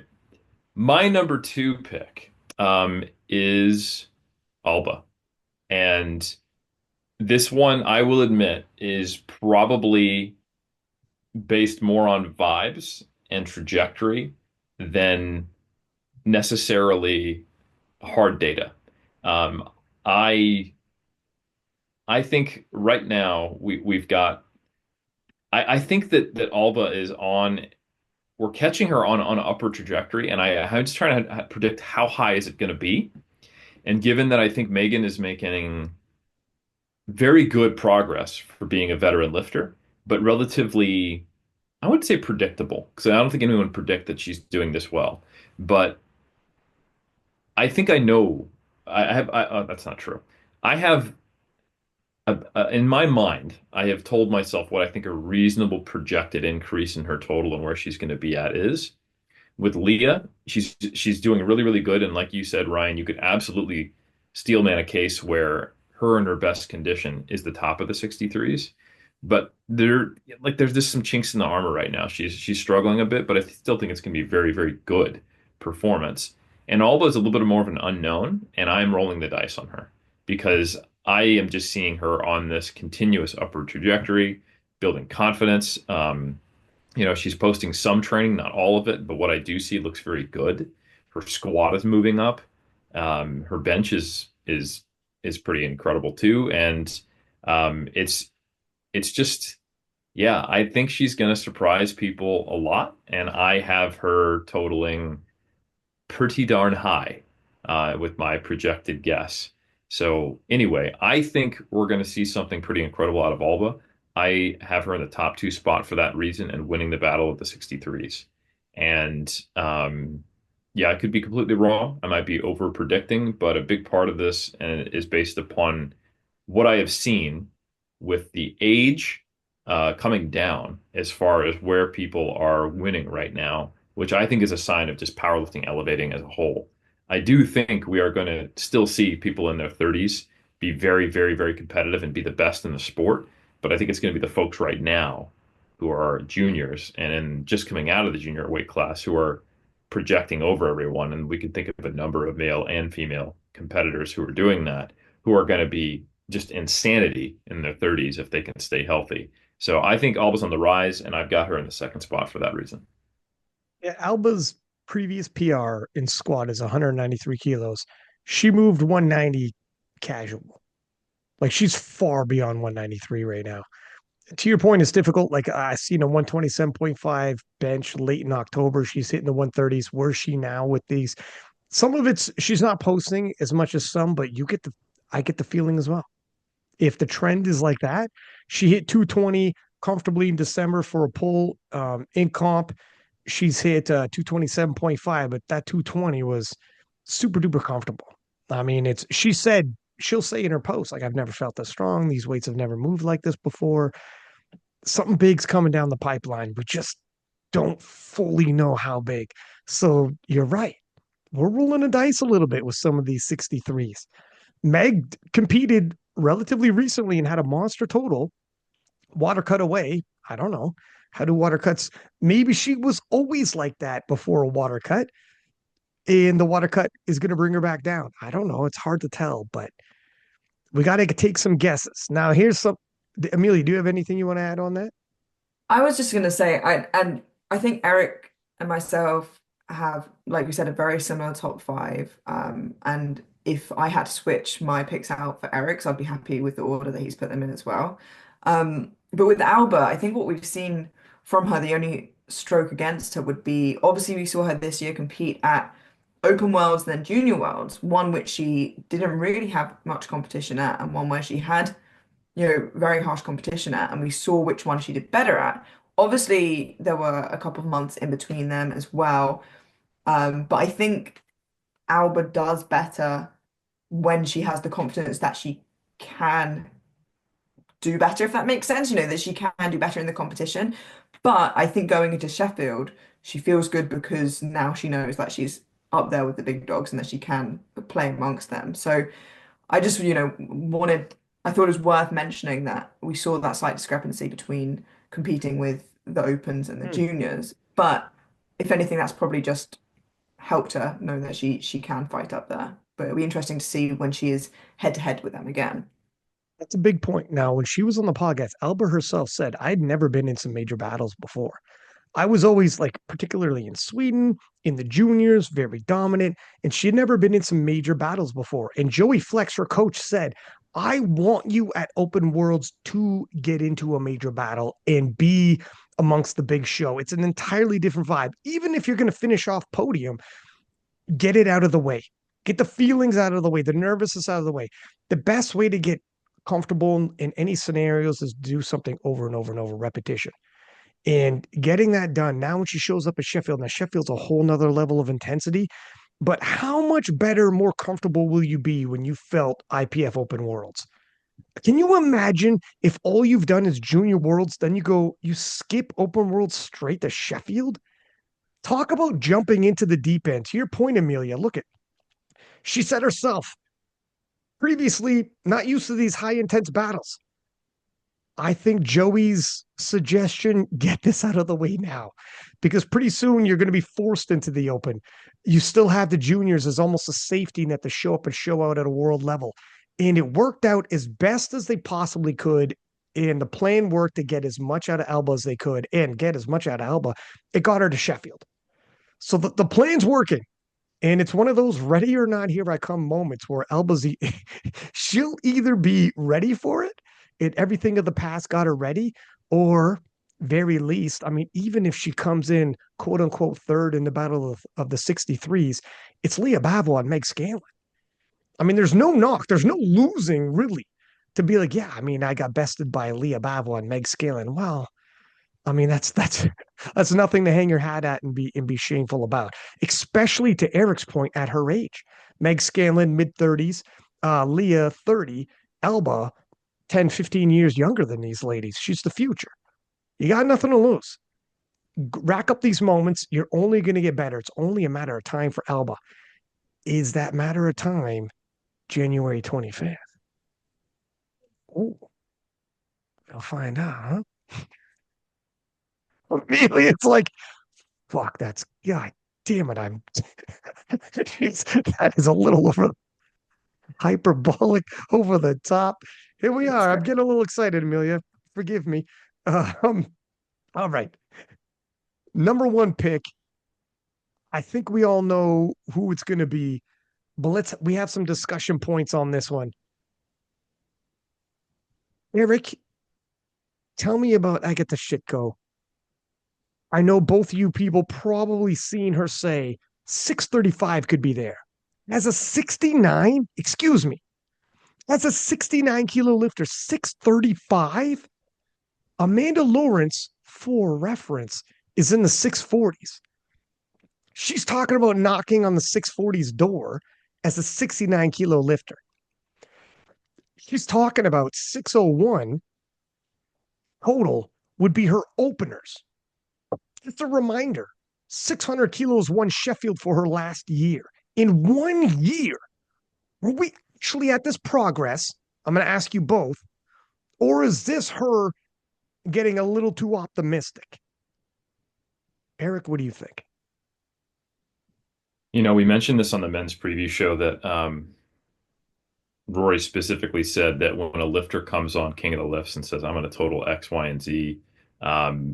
My number two pick is Alba. And this one, I will admit, is probably based more on vibes and trajectory than necessarily hard data. Um, I I think right now we've got I think that Alba is on we're catching her on an upward trajectory, and I'm just trying to predict how high is it going to be. And given that I think Megan is making very good progress for being a veteran lifter, but relatively, I would say predictable, because I don't think anyone would predict that she's doing this well. But I think I know. I have. That's not true. I have in my mind, I have told myself what I think a reasonable projected increase in her total and where she's going to be at is. With Leah, she's doing really, really good. And like you said, Ryan, you could absolutely steelman a case where her in her best condition is the top of the 63s. But there's just some chinks in the armor right now. She's struggling a bit, but I still think it's going to be very, very good performance. And Alba is a little bit more of an unknown, and I'm rolling the dice on her because I am just seeing her on this continuous upward trajectory, building confidence. She's posting some training, not all of it, but what I do see looks very good. Her squat is moving up. Her bench is pretty incredible too, and it's just yeah, I think she's going to surprise people a lot, and I have her totaling pretty darn high with my projected guess. So anyway, I think we're going to see something pretty incredible out of Alba. I have her in the top two spot for that reason and winning the battle of the 63s. And yeah, I could be completely wrong. I might be over predicting, but a big part of this is based upon what I have seen with the age coming down as far as where people are winning right now, which I think is a sign of just powerlifting elevating as a whole. I do think we are going to still see people in their 30s be very, very, very competitive and be the best in the sport. But I think it's going to be the folks right now who are juniors and then just coming out of the junior weight class who are projecting over everyone. And we can think of a number of male and female competitors who are doing that, who are going to be just insanity in their 30s if they can stay healthy. So I think Alba's on the rise, and I've got her in the second spot for that reason. Yeah, Alba's previous PR in squat is 193 kilos. She moved 190 casual. Like she's far beyond 193 right now. To your point, it's difficult. Like I seen a 127.5 bench late in October. She's hitting the 130s. Where's she now with these? Some of it's she's not posting as much as some, but I get the feeling as well. If the trend is like that, she hit 220 comfortably in December for a pull. In comp, she's hit 227.5, but that 220 was super duper comfortable. I mean, it's she said she'll say in her post, like, I've never felt this strong. These weights have never moved like this before. Something big's coming down the pipeline. We just don't fully know how big. So you're right. We're rolling the dice a little bit with some of these 63s. Meg competed relatively recently and had a monster total. Water cut away. I don't know. How do water cuts? Maybe she was always like that before a water cut, and the water cut is going to bring her back down. I don't know. It's hard to tell, but we got to take some guesses. Now, here's some. Amelia, do you have anything you want to add on that? I was just gonna say, I think Eric and myself have, like you said, a very similar top five. And if I had to switch my picks out for Eric's, I'd be happy with the order that he's put them in as well. But with Alba, I think what we've seen from her, the only stroke against her would be obviously we saw her this year compete at Open Worlds, then Junior Worlds, one which she didn't really have much competition at, and one where she had very harsh competition at, and we saw which one she did better at. Obviously, there were a couple of months in between them as well. But I think Alba does better when she has the confidence that she can do better, if that makes sense, that she can do better in the competition. But I think going into Sheffield, she feels good because now she knows that she's up there with the big dogs and that she can play amongst them. So I just, I thought it was worth mentioning that we saw that slight discrepancy between competing with the opens and the Hmm. juniors. But if anything, that's probably just helped her know that she can fight up there. But it'll be interesting to see when she is head to head with them again. That's a big point. Now, when she was on the podcast, Alba herself said, I'd never been in some major battles before. I was always like, particularly in Sweden, in the juniors, very dominant, and she had never been in some major battles before. And Joey Flex, her coach, said, I want you at Open Worlds to get into a major battle and be amongst the big show. It's an entirely different vibe. Even if you're going to finish off podium, get it out of the way. Get the feelings out of the way, the nervousness out of the way. The best way to get comfortable in any scenarios is do something over and over and over, repetition. And getting that done now when she shows up at Sheffield, now Sheffield's a whole nother level of intensity. But how much better, more comfortable will you be when you felt IPF Open Worlds? Can you imagine if all you've done is Junior Worlds, then you skip Open Worlds straight to Sheffield? Talk about jumping into the deep end. To your point, Amelia, look at she said herself, previously not used to these high intense battles. I think Joey's suggestion, get this out of the way now, because pretty soon you're going to be forced into the open. You still have the juniors as almost a safety net to show up and show out at a world level. And it worked out as best as they possibly could. And the plan worked to get as much out of Alba as they could and get as much out of Alba. It got her to Sheffield. So the plan's working. And it's one of those ready or not here I come moments where Alba's she'll either be ready for it and everything of the past got her ready, or very least, I mean, even if she comes in quote unquote third in the battle of the 63s, it's Leah Bavlo and Meg Scanlon. I mean, there's no knock, there's no losing really to be like, yeah, I mean, I got bested by Leah Bavlo and Meg Scanlon. Well, I mean, that's nothing to hang your hat at and be shameful about, especially to Eric's point at her age. Meg Scanlon, mid-30s, Leah, 30, Alba, 10, 15 years younger than these ladies. She's the future. You got nothing to lose. Rack up these moments. You're only going to get better. It's only a matter of time for Alba. Is that matter of time January 25th? Oh, we'll find out, huh? Immediately, it's like, fuck, that's God damn it. That is a little over hyperbolic, over the top. Here we It's are. I'm fair. getting a little excited, Amelia. Forgive me. Um, all right. Number one pick. I think we all know who it's going to be, but we have some discussion points on this one. Eric, tell me about Agata Shitko. I know both you people probably seen her say 635 could be there. As a 69, excuse me, as a 69 kilo lifter, 635? Amanda Lawrence, for reference, is in the 640s. She's talking about knocking on the 640s door as a 69 kilo lifter. She's talking about 601 total would be her openers. Just a reminder, 600 kilos won Sheffield for her last year. In 1 year, were we actually at this progress? I'm going to ask you both. Or is this her getting a little too optimistic? Eric, what do you think? We mentioned this on the men's preview show that Rory specifically said that when a lifter comes on King of the Lifts and says, I'm going to total X, Y, and Z,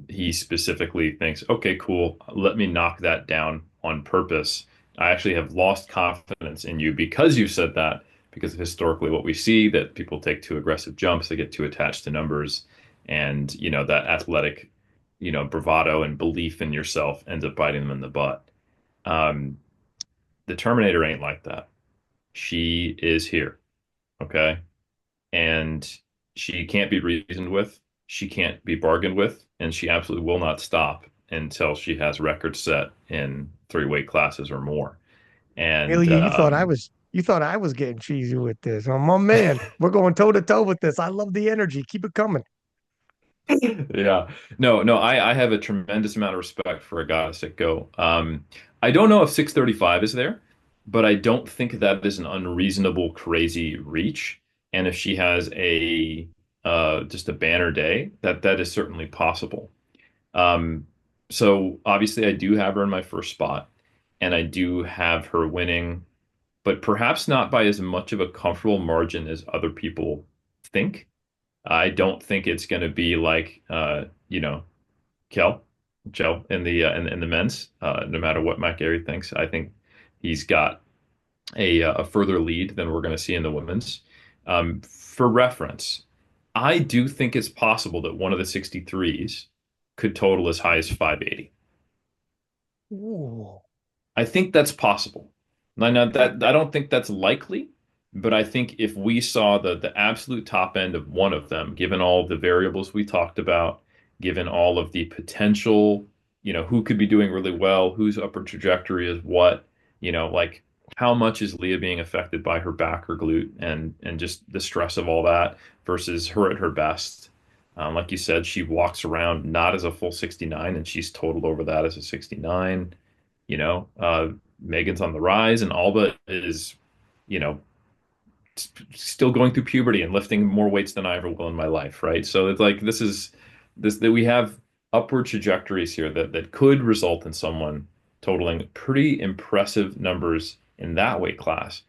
he specifically thinks, okay, cool, let me knock that down on purpose. I actually have lost confidence in you because you said that, because historically what we see that people take too aggressive jumps, they get too attached to numbers, and that athletic, bravado and belief in yourself ends up biting them in the butt. Um, the Terminator ain't like that. She is here. Okay. And she can't be reasoned with. She can't be bargained with. And she absolutely will not stop until she has records set in three weight classes or more. And Amelia, you thought I was getting cheesy with this. Oh my man, we're going toe to toe with this. I love the energy. Keep it coming. yeah, no, no, I have a tremendous amount of respect for Agata Go. I don't know if 635 is there, but I don't think that is an unreasonable, crazy reach. And if she has a just a banner day, that is certainly possible. Um, so obviously I do have her in my first spot, and I do have her winning, but perhaps not by as much of a comfortable margin as other people think. I don't think it's going to be like Kel, Joe in the men's. No matter what Matt Gary thinks, I think he's got a further lead than we're going to see in the women's. For reference, I do think it's possible that one of the 63s could total as high as 580. Ooh. I think that's possible. Now that I don't think that's likely, but I think if we saw the absolute top end of one of them, given all the variables we talked about, given all of the potential, who could be doing really well, whose upper trajectory is what, like how much is Leah being affected by her back or glute and just the stress of all that versus her at her best. Like you said, she walks around not as a full 69 and she's totaled over that as a 69. You know, Megan's on the rise, and Alba is, you know, still going through puberty and lifting more weights than I ever will in my life, right? So it's like this that we have upward trajectories here that could result in someone totaling pretty impressive numbers in that weight class.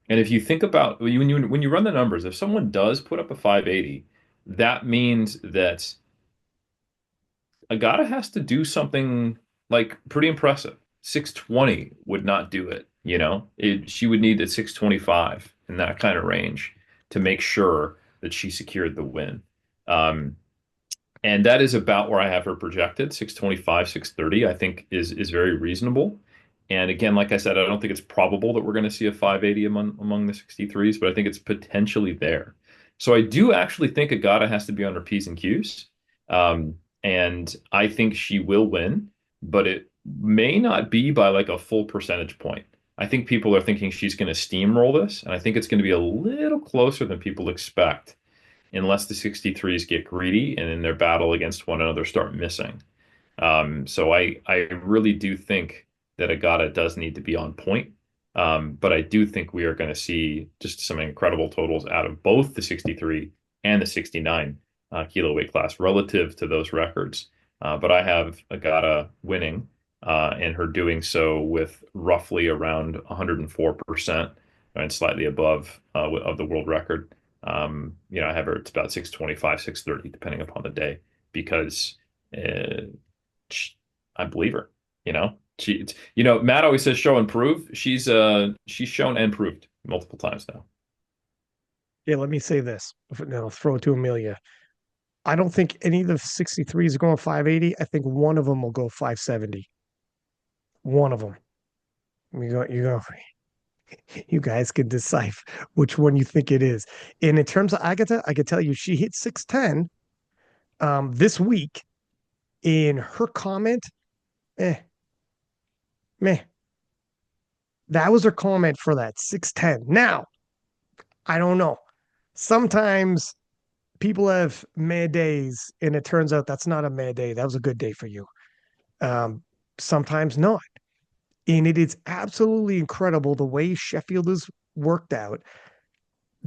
And if you think about when you run the numbers, if someone does put up a 580, that means that Agata has to do something like pretty impressive. 620 would not do it, you know? She would need a 625 in that kind of range to make sure that she secured the win. Um, and that is about where I have her projected. 625, 630, I think is very reasonable. And again, like I said, I don't think it's probable that we're going to see a 580 among the 63s, but I think it's potentially there. So I do actually think Agata has to be on her P's and Q's. Um, and I think she will win, but it may not be by like a full percentage point. I think people are thinking she's going to steamroll this, and I think it's going to be a little closer than people expect unless the 63s get greedy and in their battle against one another start missing. So I really do think that Agata does need to be on point. But I do think we are going to see just some incredible totals out of both the 63 and the 69 kilo weight class relative to those records. But I have Agata winning and her doing so with roughly around 104% and slightly above of the world record. I have her, it's about 625, 630, depending upon the day, because uh, I believe her, you know. Matt always says show and prove. She's shown and proved multiple times now. Yeah, let me say this. Now throw it to Amelia. I don't think any of the 63s are going 580. I think one of them will go 570. One of them. You guys can decipher which one you think it is. And in terms of Agata, I can tell you she hit 610 this week in her comment, eh, meh. That was her comment for that 6'10. Now, I don't know. Sometimes people have mad days, and it turns out that's not a mad day. That was a good day for you. Um, Sometimes not. And it is absolutely incredible the way Sheffield is worked out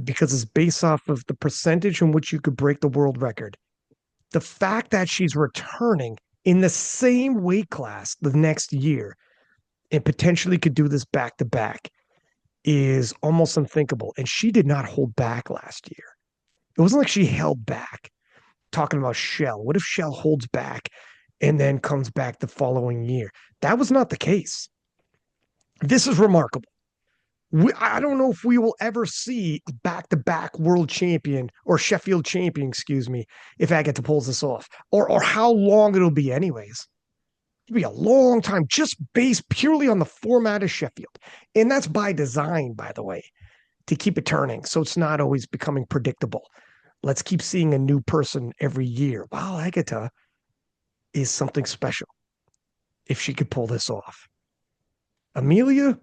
because it's based off of the percentage in which you could break the world record. The fact that she's returning in the same weight class the next year and potentially could do this back to back is almost unthinkable. And she did not hold back last year. It wasn't like she held back. Talking about Shell. What if Shell holds back and then comes back the following year? That was not the case. This is remarkable. I don't know if we will ever see a back-to-back world champion or Sheffield champion, excuse me, if Agata pulls this off, or how long it'll be, anyways. It'll be a long time, just based purely on the format of Sheffield, and that's by design, by the way, to keep it turning, so it's not always becoming predictable. Let's keep seeing a new person every year. Wow, Agata is something special if she could pull this off. Amelia,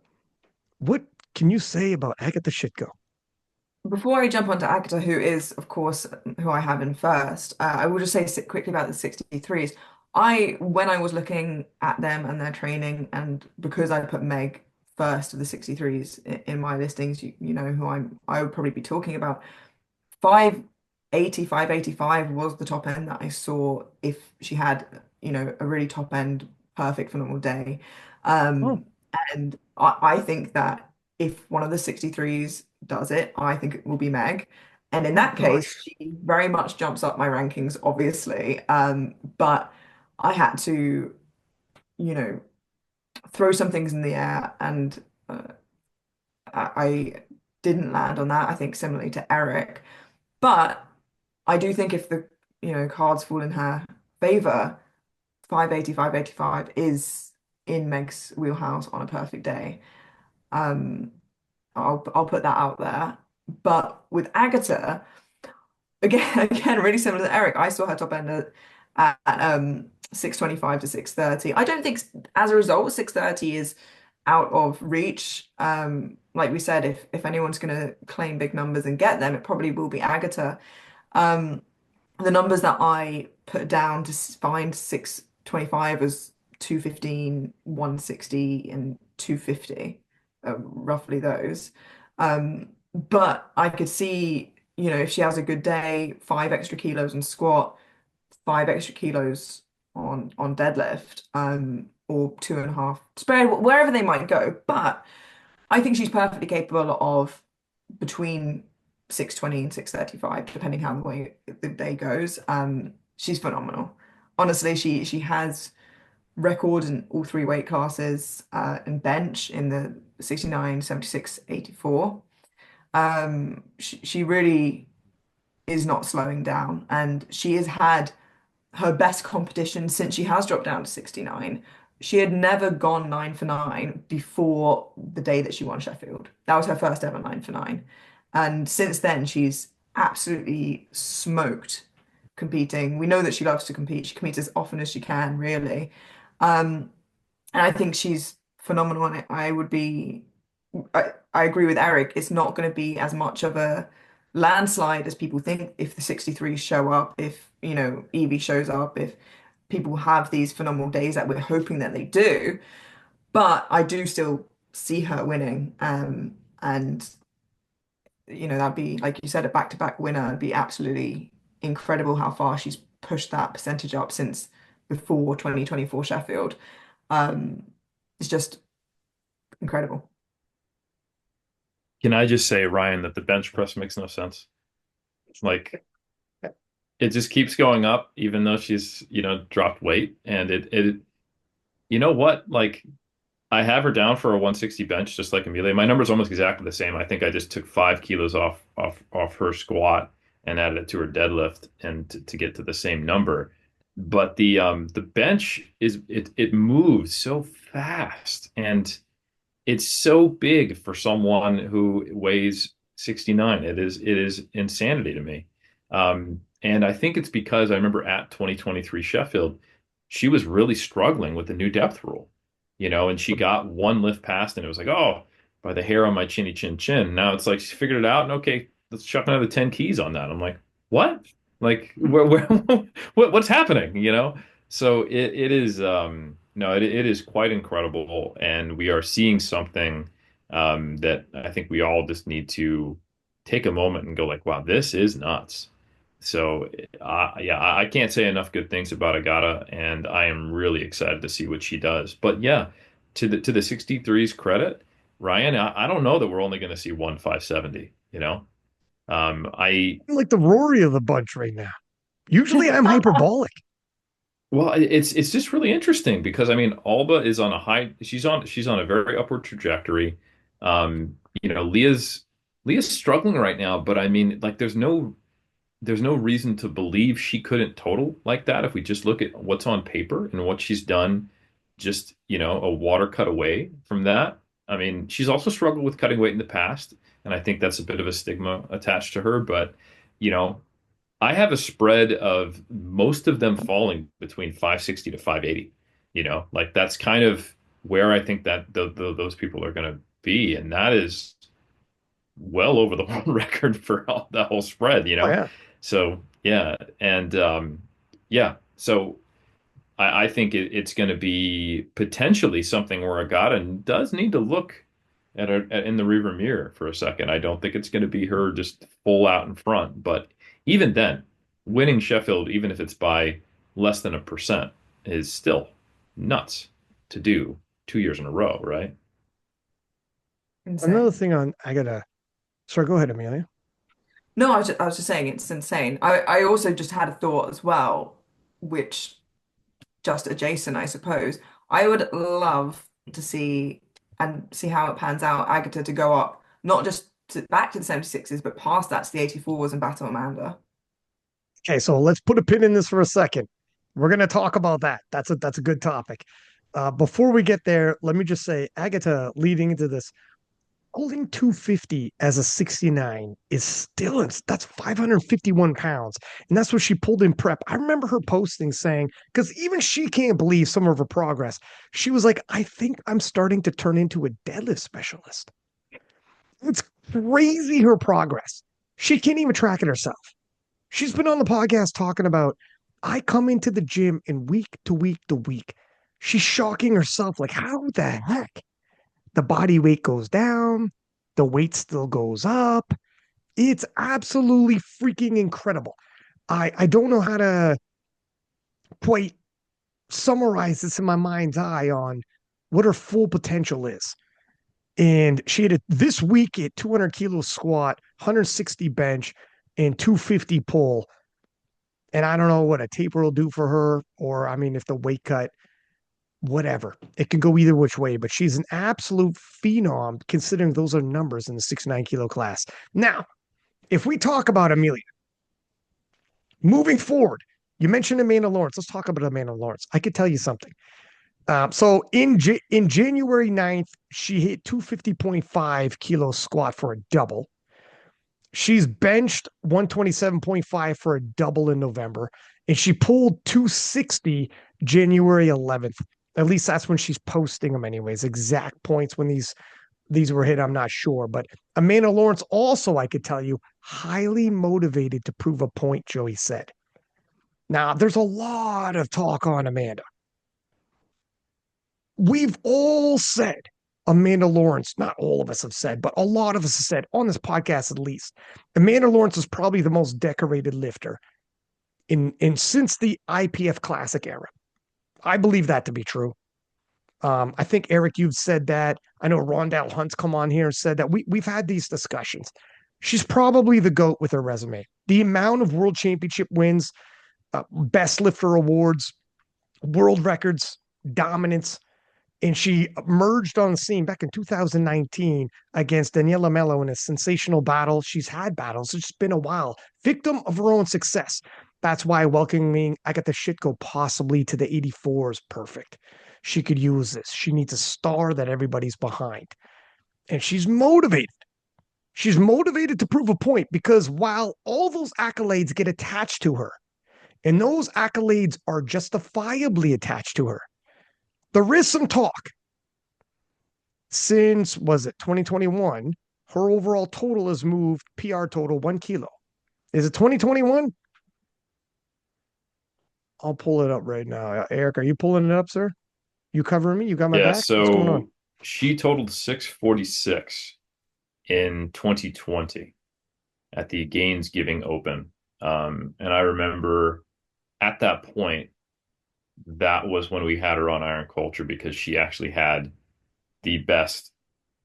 what can you say about Agata Shitko? Before I jump onto Agata, who is, of course, who I have in first, I will just say quickly about the 63s. When I was looking at them and their training, and because I put Meg first of the 63s in my listings, you know who I would probably be talking about. 580, 585 was the top end that I saw if she had, a really top end, perfect, phenomenal day. Oh, Um, and I think that if one of the 63s does it, I think it will be Meg. And in oh that case, gosh. she very much jumps up my rankings, obviously. But I had to, you know, throw some things in the air, and I didn't land on that. I think similarly to Eric. But I do think if the cards fall in her favor, 580, 585 is in Meg's wheelhouse on a perfect day. Um, I'll put that out there. But with Agata, again, really similar to Eric, I saw her top end at 625 to 630. I don't think as a result 630 is out of reach. Like we said, if anyone's gonna claim big numbers and get them, it probably will be Agata. Um, the numbers that I put down to find 625 was 215, 160, and 250, roughly those. But I could see, if she has a good day, 5 extra kilos on squat, 5 extra kilos on deadlift, or 2.5, spread, wherever they might go. But I think she's perfectly capable of between 620 and 635, depending how the day goes. She's phenomenal. Honestly, she has record in all three weight classes, and bench in the 69, 76, 84. She really is not slowing down, and she has had her best competition since she has dropped down to 69. She had never gone 9 for 9 before the day that she won Sheffield. That was her first ever 9 for 9. And since then, she's absolutely smoked competing. We know that she loves to compete. She competes as often as she can, really. Um, and I think she's phenomenal on it. I agree with Eric. It's not going to be as much of a landslide as people think if the 63s show up, if, Eevee shows up, if people have these phenomenal days that we're hoping that they do. But I do still see her winning. And, that'd be, like you said, a back-to-back winner. It'd be absolutely incredible how far she's pushed that percentage up since before 2024 Sheffield. Um, it's just incredible. Can I just say, Ryan, that the bench press makes no sense? Like it just keeps going up, even though she's, dropped weight. And you know what? Like I have her down for a 160 bench, just like Amelia. My number's almost exactly the same. I think I just took 5 kilos off her squat and added it to her deadlift and to get to the same number. But the bench it moves so fast and it's so big for someone who weighs 69. It is insanity to me. And I think it's because I remember at 2023 Sheffield, she was really struggling with the new depth rule, and she got one lift past and it was like, oh, by the hair on my chinny chin chin. Now it's like she figured it out and okay, let's chuck another 10 keys on that. I'm like, what? Like where what's happening, So it is no, it is quite incredible and we are seeing something that I think we all just need to take a moment and go like, wow, this is nuts. So, yeah, I can't say enough good things about Agata, and I am really excited to see what she does. But yeah, to the 63's credit, Ryan, I don't know that we're only going to see one 570, I I'm like the Rory of the bunch right now. Usually I'm hyperbolic. well, it's just really interesting because I mean, Alba is on a high, she's on a very upward trajectory. Leah's struggling right now, but I mean, like, there's no reason to believe she couldn't total like that if we just look at what's on paper and what she's done, just, a water cut away from that. I mean, she's also struggled with cutting weight in the past, and I think that's a bit of a stigma attached to her. But, you know, I have a spread of most of them falling between 560 to 580. Like that's kind of where I think that those people are going to be, and that is well over the world record for that whole spread, Oh yeah. So yeah, and yeah, so I think it's going to be potentially something where Agata does need to look in the rearview mirror for a second. I don't think it's going to be her just full out in front, but even then, winning Sheffield, even if it's by less than 1%, is still nuts to do 2 years in a row, right? Another Insane. thing on I gotta sorry, go ahead, Amelia. No, I was just saying it's insane. I also just had a thought as well, which just adjacent, I suppose. I would love to see how it pans out, Agata to go up, not just back to the 76s, but past that to the 84s and battle Amanda. Okay, so let's put a pin in this for a second. We're gonna talk about that. That's a good topic. Before we get there, let me just say Agata leading into this holding 250 as a 69 is still that's 551 pounds. And that's what she pulled in prep. I remember her posting saying, because even she can't believe some of her progress. She was like, I think I'm starting to turn into a deadlift specialist. It's crazy her progress. She can't even track it herself. She's been on the podcast talking about, I come into the gym and week to week to week. She's shocking herself, like, how the heck? The body weight goes down, the weight still goes up. It's absolutely freaking incredible. I don't know how to quite summarize this in my mind's eye on what her full potential is. And she had this week at 200 kilos squat, 160 bench, and 250 pull. And I don't know what a taper will do for her, or I mean, if the weight cut, whatever. It can go either which way, but she's an absolute phenom considering those are numbers in the 69 kilo class. Now, if we talk about Amelia moving forward, you mentioned Amanda Lawrence. Let's talk about Amanda Lawrence. I could tell you something. So in January 9th, she hit 250.5 kilos squat for a double. She's benched 127.5 for a double in November, and she pulled 260 January 11th. At least that's when she's posting them, anyways. Exact points when these were hit, I'm not sure. But Amanda Lawrence also, I could tell you, highly motivated to prove a point, Joey said. Now, there's a lot of talk on Amanda. We've all said Amanda Lawrence, not all of us have said, but a lot of us have said on this podcast at least, Amanda Lawrence is probably the most decorated lifter in since the IPF Classic era. I believe that to be true. I think Eric, you've said that. I know Rondell Hunt's come on here and said that we've had these discussions. She's probably the GOAT with her resume. The amount of world championship wins, best lifter awards, world records, dominance, and she emerged on the scene back in 2019 against Daniela Mello in a sensational battle. She's had battles. It's been a while. Victim of her own success. That's why welcoming I got the shit go possibly to the 84 is perfect. She could use this. She needs a star that everybody's behind. And she's motivated. She's motivated to prove a point because while all those accolades get attached to her, and those accolades are justifiably attached to her, there is some talk since, was it 2021? Her overall total has moved PR total 1 kilo. Is it 2021? I'll pull it up right now. Eric, are you pulling it up, sir? You covering me? You got my Yeah, back? What's going on? so she totaled 646 in 2020 at the Gaines Giving Open. And I remember at that point, that was when we had her on Iron Culture because she actually had the best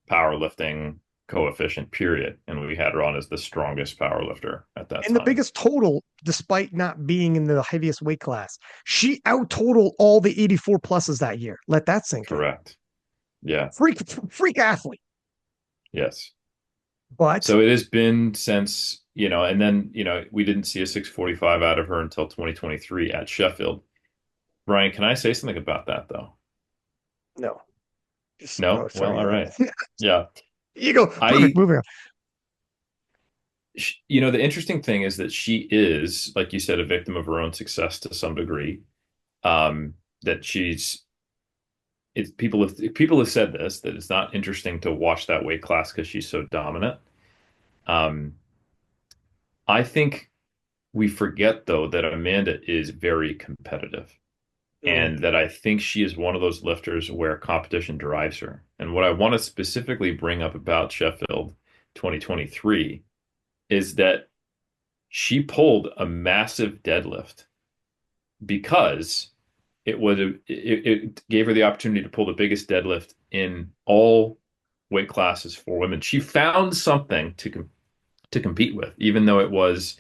powerlifting coefficient, period. And we had her on as the strongest powerlifter at that And the time. biggest total, despite not being in the heaviest weight class. She out totaled all the 84 pluses that year. Let that sink in. Correct. Yeah. Freak athlete. Yes. But So it has been since, and then, we didn't see a 645 out of her until 2023 at Sheffield. Brian, can I say something about that though? no. Just, oh, No? Well, sorry. all right. Yeah. You go. Perfect. I, Moving on. the interesting thing is that she is, like you said, a victim of her own success to some degree. That people have said this, that it's not interesting to watch that weight class because she's so dominant. Um, I think we forget though that Amanda is very competitive. Mm. And that I think she is one of those lifters where competition drives her. And what I want to specifically bring up about Sheffield 2023 is that she pulled a massive deadlift because it gave her the opportunity to pull the biggest deadlift in all weight classes for women. She found something to compete with, even though it was,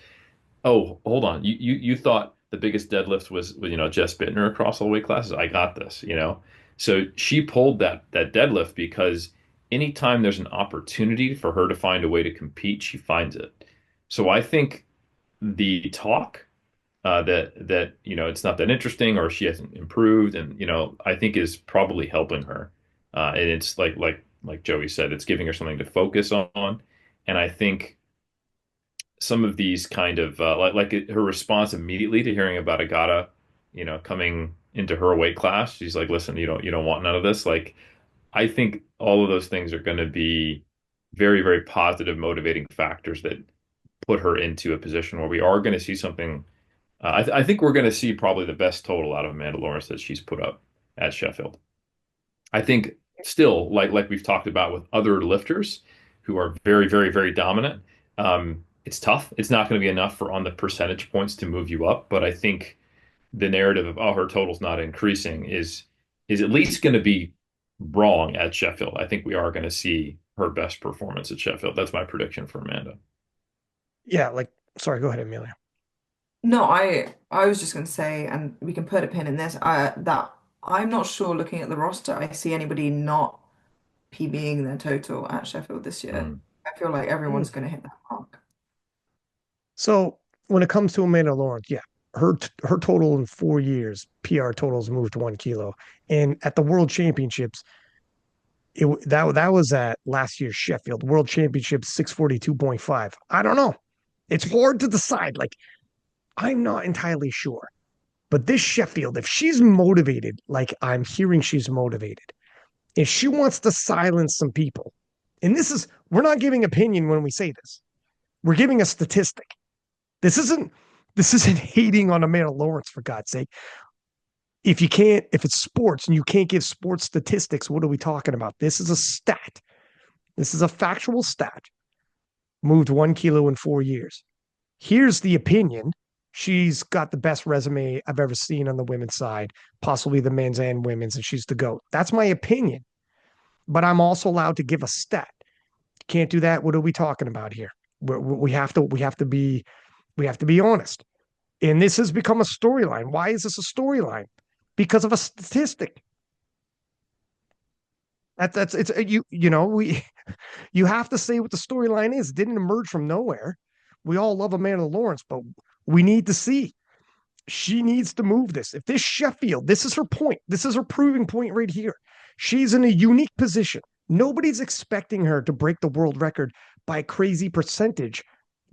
oh, hold on. You thought the biggest deadlift was Jess Bittner across all weight classes. I got this. So she pulled that deadlift because anytime there's an opportunity for her to find a way to compete, she finds it. So I think the talk that it's not that interesting or she hasn't improved, and I think is probably helping her. And it's like Joey said, it's giving her something to focus on. And I think some of these kind of her response immediately to hearing about Agata, coming into her weight class, she's like, "Listen, you don't want none of this." Like, I think all of those things are going to be very, very positive, motivating factors that put her into a position where we are going to see something. I think we're going to see probably the best total out of Amanda Lawrence that she's put up at Sheffield. I think still, like we've talked about with other lifters who are very, very, very dominant, it's tough. It's not going to be enough for on the percentage points to move you up. But I think the narrative of, oh, her total's not increasing is at least going to be wrong at Sheffield. I think we are going to see her best performance at Sheffield. That's my prediction for Amanda. Yeah, sorry, go ahead, Amelia. No, I was just going to say, and we can put a pin in this, that I'm not sure looking at the roster, I see anybody not PBing their total at Sheffield this year. Mm. I feel like Mm. everyone's going to hit that mark. So when it comes to Amanda Lawrence, yeah, her total in 4 years, PR totals moved 1 kilo. And at the World Championships, that was at last year's Sheffield World Championships 642.5. I don't know. It's hard to decide. Like, I'm not entirely sure. But this Sheffield, if she's motivated, like I'm hearing she's motivated, if she wants to silence some people, and we're not giving opinion when we say this. We're giving a statistic. This isn't this isn't hating on Amanda Lawrence, for God's sake. If it's sports and you can't give sports statistics, what are we talking about? This is a stat. This is a factual stat. Moved 1 kilo in 4 years. Here's the opinion. She's got the best resume I've ever seen on the women's side, possibly the men's and women's, and she's the GOAT. That's my opinion. But I'm also allowed to give a stat. Can't do that. What are we talking about here? We have to be honest. And this has become a storyline. Why is this a storyline? Because of a statistic. That's it's we you have to say what the storyline is. It didn't emerge from nowhere. We all love Amanda Lawrence, but we need to see. She needs to move this. If this Sheffield, this is her point. This is her proving point right here. She's in a unique position. Nobody's expecting her to break the world record by a crazy percentage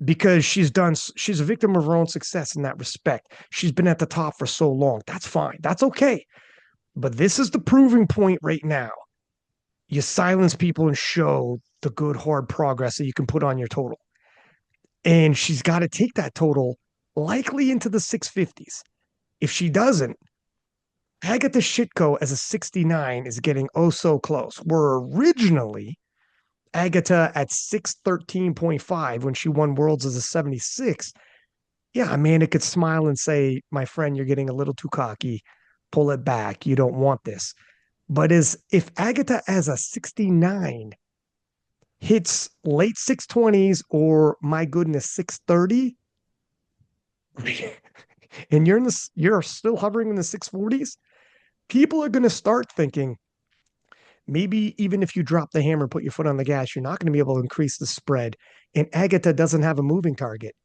because she's a victim of her own success in that respect. She's been at the top for so long. That's fine. That's okay. But this is the proving point right now. You silence people and show the good hard progress that you can put on your total. And she's got to take that total likely into the 650s. If she doesn't, Agata Shitko as a 69 is getting oh so close. Where originally Agata at 613.5 when she won Worlds as a 76. Yeah, Amanda could smile and say, my friend, you're getting a little too cocky. Pull it back. You don't want this. But as if Agata as a 69 hits late 620s or my goodness, 630, and you're still hovering in the 640s, people are going to start thinking maybe even if you drop the hammer, put your foot on the gas, you're not going to be able to increase the spread. And Agata doesn't have a moving target.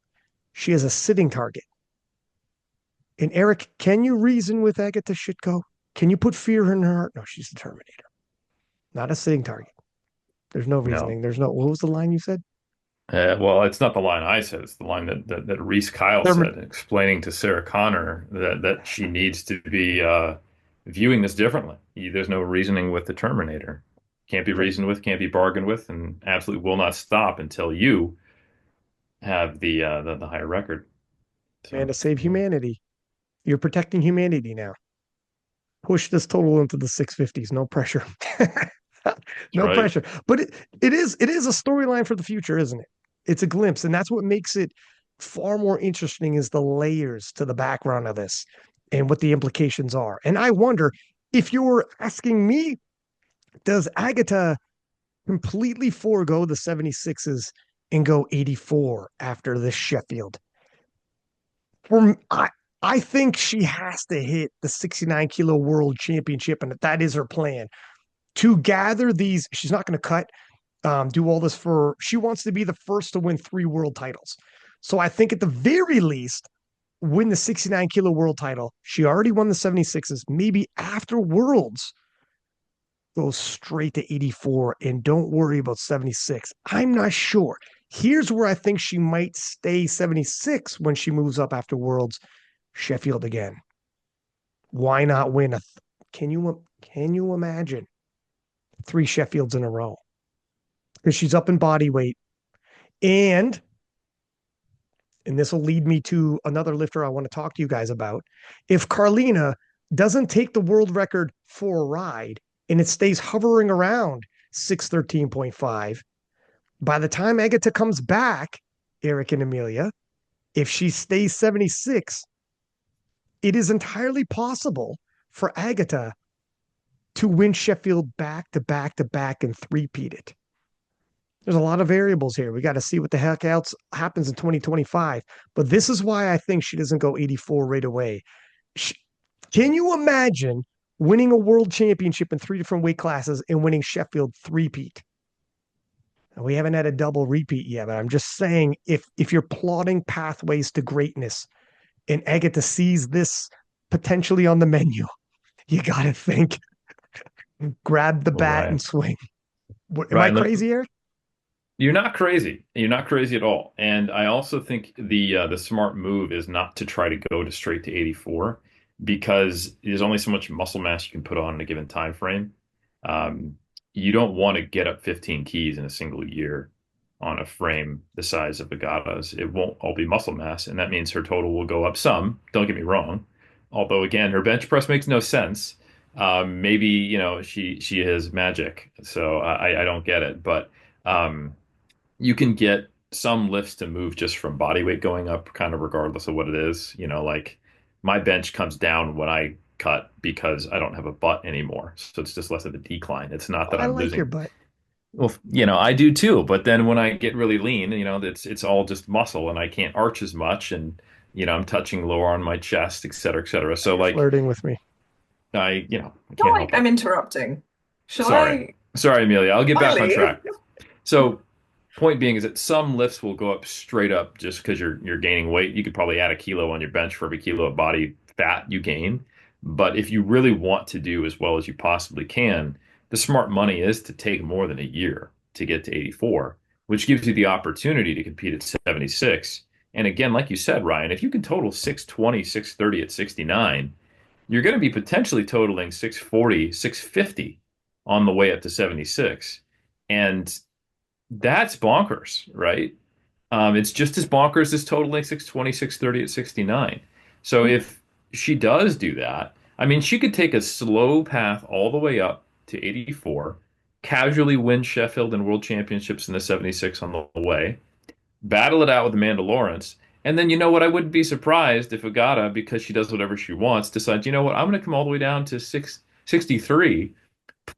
She has a sitting target. And Eric, can you reason with Agata Shitko? Can you put fear in her heart? No, she's the Terminator, not a sitting target. There's no No. reasoning. What was the line you said? Well, it's not the line I said. It's the line that Reese Kyle Therm- said, explaining to Sarah Connor that she needs to be viewing this differently. There's no reasoning with the Terminator. Can't be reasoned with, can't be bargained with, and absolutely will not stop until you have the higher record. Man, So, to save well, humanity. You're protecting humanity now. Push this total into the 650s. No pressure. that's No right. pressure. But it is a storyline for the future, isn't it? It's a glimpse, and that's what makes it far more interesting is the layers to the background of this and what the implications are. And I wonder if you were asking me, does Agata completely forego the 76s and go 84 after this Sheffield? For I think she has to hit the 69 kilo world championship, and that is her plan to gather these. She's not going to do all this for, she wants to be the first to win 3 world titles. So I think at the very least, win the 69 kilo world title. She already won the 76s. Maybe after Worlds, go straight to 84 and don't worry about 76. I'm not sure. Here's where I think she might stay 76 when she moves up after Worlds. Sheffield again. Why not win can you imagine 3 Sheffields in a row? Because she's up in body weight. And this will lead me to another lifter I want to talk to you guys about. If Carlina doesn't take the world record for a ride and it stays hovering around 613.5, by the time Agata comes back, Eric and Amelia, if she stays 76, it is entirely possible for Agata to win Sheffield back to back to back and three-peat it. There's a lot of variables here. We got to see what the heck else happens in 2025. But this is why I think she doesn't go 84 right away. She, can you imagine winning a world championship in 3 different weight classes and winning Sheffield three-peat? We haven't had a double repeat yet, but I'm just saying if you're plotting pathways to greatness and Agata sees this potentially on the menu, you got to think, grab the bat Right. and swing. Am I Right. And crazy, Eric? you're not crazy. You're not crazy at all. And I also think the smart move is not to try to go to straight to 84 because there's only so much muscle mass you can put on in a given time frame. Um, you don't want to get up 15 keys in a single year on a frame the size of Agata's. It won't all be muscle mass, and that means her total will go up some. Don't get me wrong. Although again, her bench press makes no sense. Maybe she has magic, so I don't get it, but. Um, you can get some lifts to move just from body weight going up, kind of regardless of what it is. Like my bench comes down when I cut because I don't have a butt anymore. So it's just less of a decline. It's not Oh, that I I'm like your losing. butt. Well, I do too. But then when I get really lean, it's all just muscle and I can't arch as much. And, I'm touching lower on my chest, et cetera, et cetera. So You're like flirting with me. I Feel can't like help I'm it. interrupting. Shall Sorry. I Sorry, Amelia. I'll get back on finally? track. So point being is that some lifts will go up straight up just because you're gaining weight. You could probably add a kilo on your bench for every kilo of body fat you gain. But if you really want to do as well as you possibly can, the smart money is to take more than a year to get to 84. which gives you the opportunity to compete at 76. And again, like you said, Ryan, if you can total 620, 630 at 69, you're going to be potentially totaling 640, 650 on the way up to 76. And that's bonkers, right? It's just as bonkers as totaling 620, 630 at 69. So if she does do that, I mean, she could take a slow path all the way up to 84, casually win Sheffield and World Championships in the 76 on the way, battle it out with Amanda Lawrence. And then, you know what? I wouldn't be surprised if Agata, because she does whatever she wants, decides, you know what? I'm going to come all the way down to 663,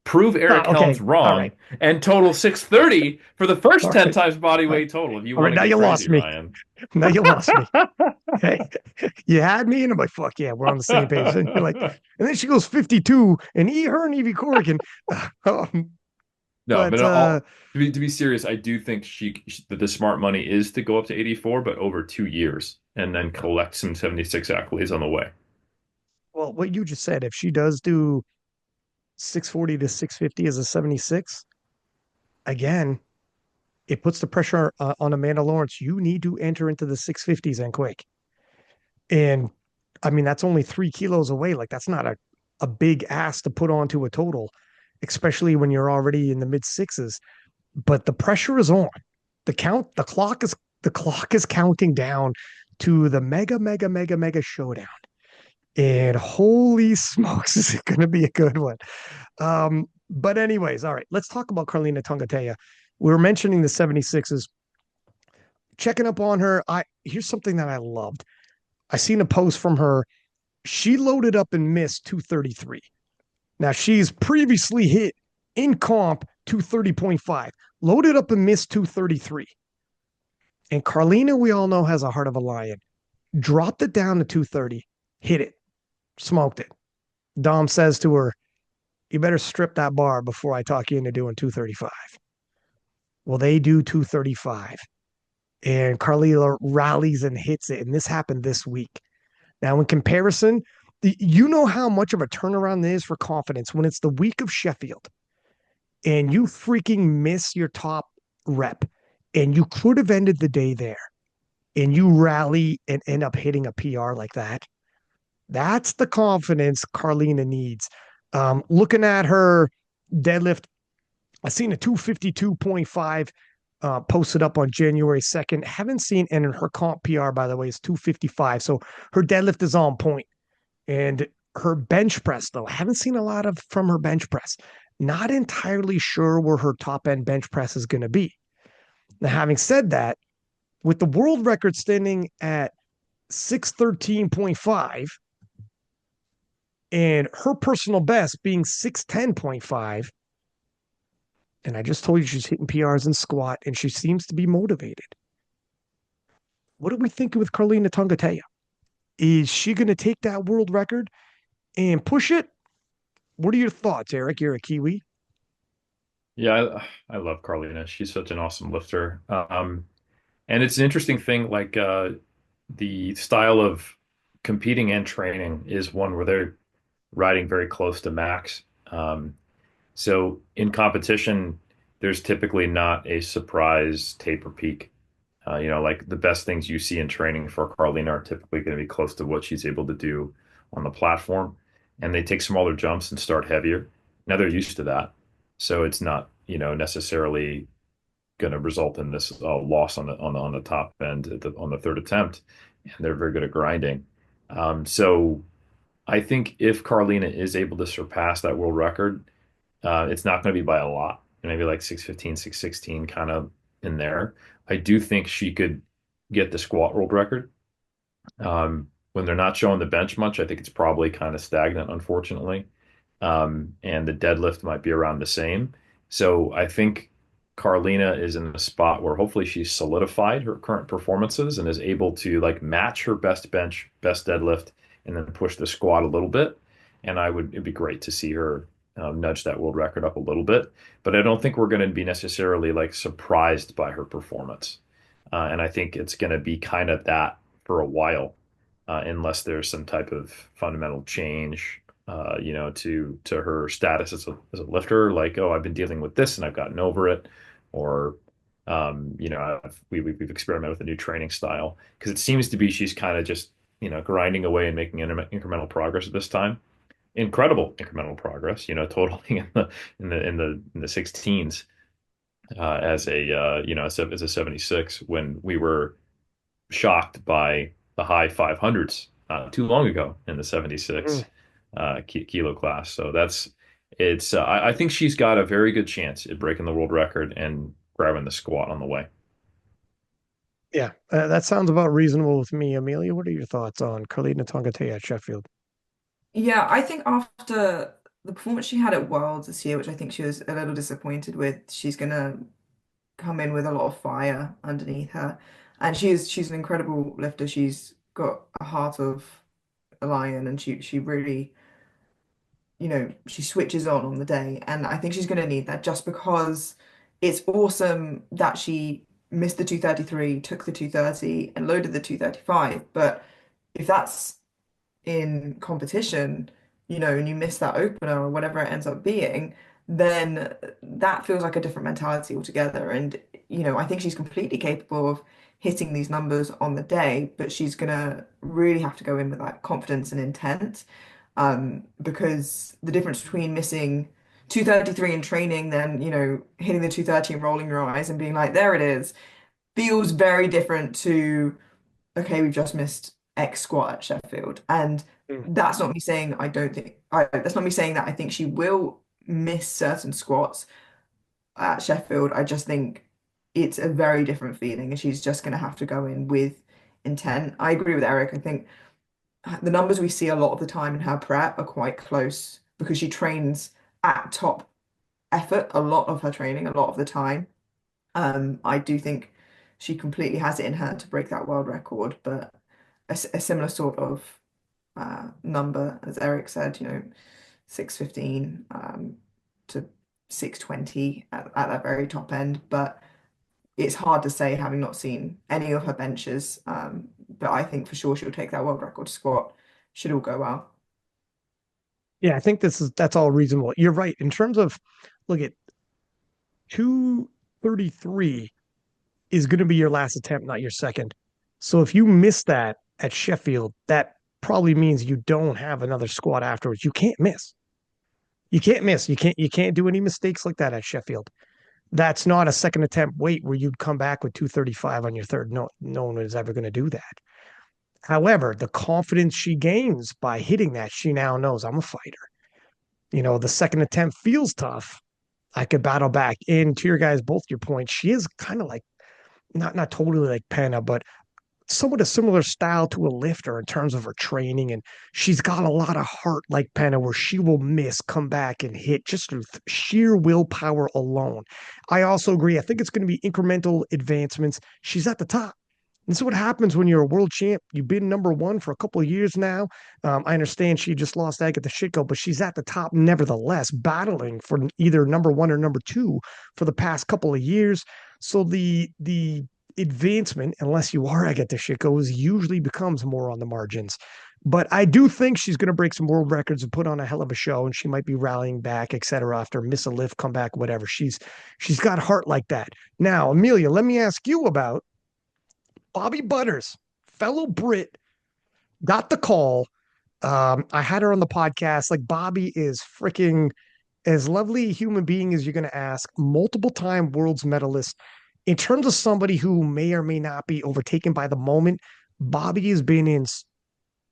prove Eric Okay. Helms All wrong, right. and total 630 for the first All 10 right. times body All right. weight total if you All want right. to Now get you crazy, lost me. Ryan. Now you lost me. Hey, you had me, and I'm like, fuck yeah, we're on the same page. And you're like, and then she goes 52, and her and Eevee Corgan. Um, No, but but all to be serious, I do think that the smart money is to go up to 84, but over 2 years and then collect some 76 accolades on the way. well, what you just said, if she does do 640 to 650 as a 76, again, it puts the pressure on Amanda Lawrence. You need to enter into the 650s and quick. And I mean, that's only 3 kilos away. Like, that's not a big ass to put onto a total, especially when you're already in the mid sixes. But the pressure is on. The clock is counting down to the mega, mega, mega, mega showdown. And holy smokes, is it going to be a good one? But anyways, all right, let's talk about Carlina Tonga. We were mentioning the 76s, checking up on her. I Here's something that I loved. I seen a post from her. She loaded up and missed 233. Now she's previously hit in comp 230.5, loaded up and missed 233. And Carlina, we all know, has a heart of a lion. Dropped it down to 230, hit it, smoked it. Dom says to her, you better strip that bar before I talk you into doing 235. Well, they do 235. And Carlila rallies and hits it. And this happened this week. Now, in comparison, you know how much of a turnaround this is for confidence when it's the week of Sheffield and you freaking miss your top rep and you could have ended the day there and you rally and end up hitting a PR like that. That's the confidence Carlina needs. Looking at her deadlift, I seen a 252.5 posted up on January 2nd. Haven't seen, and her comp PR, by the way, is 255. So her deadlift is on point. And her bench press, though, I haven't seen a lot of from her bench press. Not entirely sure where her top end bench press is going to be. Now, having said that, with the world record standing at 613.5 and her personal best being 610.5, and I just told you she's hitting PRs in squat and she seems to be motivated. What are we thinking with Carlina Tonga? Is she going to take that world record and push it? What are your thoughts, Eric? You're a Kiwi. Yeah, I love Carlina. She's such an awesome lifter. And it's an interesting thing, like the style of competing and training is one where they're riding very close to max. So in competition, there's typically not a surprise taper peak. Like the best things you see in training for Carlina are typically going to be close to what she's able to do on the platform. And they take smaller jumps and start heavier. Now they're used to that. So it's not, necessarily going to result in this loss on the top end on the third attempt. And they're very good at grinding. So I think if Carlina is able to surpass that world record, it's not going to be by a lot, maybe like 615, 616 kind of in there. I do think she could get the squat world record. When they're not showing the bench much, I think it's probably kind of stagnant, unfortunately. And the deadlift might be around the same. So I think Carlina is in a spot where hopefully she's solidified her current performances and is able to like match her best bench, best deadlift, and then push the squat a little bit. And it'd be great to see her nudge that world record up a little bit. But I don't think we're going to be necessarily like surprised by her performance. And I think it's going to be kind of that for a while, unless there's some type of fundamental change, to her status as a lifter. Like, oh, I've been dealing with this and I've gotten over it, or We've experimented with a new training style because it seems to be she's kind of just, grinding away and making incremental progress at this time. Incredible incremental progress, totaling in the 16s as a 76 when we were shocked by the high 500s too long ago in the 76 Mm. kilo class. So I think she's got a very good chance at breaking the world record and grabbing the squat on the way. Yeah, that sounds about reasonable with me. Amelia, what are your thoughts on Carlina Tonga at Sheffield? Yeah, I think after the performance she had at Worlds this year, which I think she was a little disappointed with, she's gonna come in with a lot of fire underneath her. And she's an incredible lifter. She's got a heart of a lion, and she really, she switches on the day. And I think she's going to need that just because it's awesome that she missed the 233, took the 230, and loaded the 235. But if that's in competition, and you miss that opener or whatever it ends up being, then that feels like a different mentality altogether. And, I think she's completely capable of hitting these numbers on the day, but she's gonna really have to go in with that confidence and intent. Because the difference between missing 233 in training, then, hitting the 230 and rolling your eyes and being like, there it is, feels very different to okay, we've just missed X squat at Sheffield. And Mm. that's not me saying I don't think that's not me saying that I think she will miss certain squats at Sheffield. I just think it's a very different feeling and she's just gonna have to go in with intent. I agree with Eric. I think the numbers we see a lot of the time in her prep are quite close because she trains at top effort a lot of her training, a lot of the time. I do think she completely has it in her to break that world record, but a similar sort of number, as Eric said, 615 to 620 at that very top end. But it's hard to say having not seen any of her benches. But I think for sure she'll take that world record squat. Should all go well. Yeah, I think that's all reasonable. You're right. In terms of look at 233 is going to be your last attempt, not your second. So if you miss that at Sheffield, that probably means you don't have another squat afterwards. You can't miss. You can't miss. You can't do any mistakes like that at Sheffield. That's not a second attempt weight where you'd come back with 235 on your third. No one is ever going to do that. However, the confidence she gains by hitting that, she now knows I'm a fighter. The second attempt feels tough. I could battle back. And to your guys, both your points, she is kind of like not totally like Penna, but somewhat a similar style to a lifter in terms of her training. And she's got a lot of heart like Penna, where she will miss, come back, and hit just through sheer willpower alone. I also agree. I think it's going to be incremental advancements. She's at the top. This is what happens when you're a world champ. You've been number one for a couple of years now. I understand she just lost Agata Shitko, but she's at the top nevertheless, battling for either number one or number two for the past couple of years. So the advancement, unless you are Agata Shitko, usually becomes more on the margins. But I do think she's going to break some world records and put on a hell of a show, and she might be rallying back, et cetera, after miss a lift, come back, whatever. She's got heart like that. Now, Amelia, let me ask you about Bobby Butters, fellow Brit, got the call. I had her on the podcast. Like Bobby is freaking as lovely a human being as you're going to ask, multiple time world's medalist. In terms of somebody who may or may not be overtaken by the moment, Bobby has been in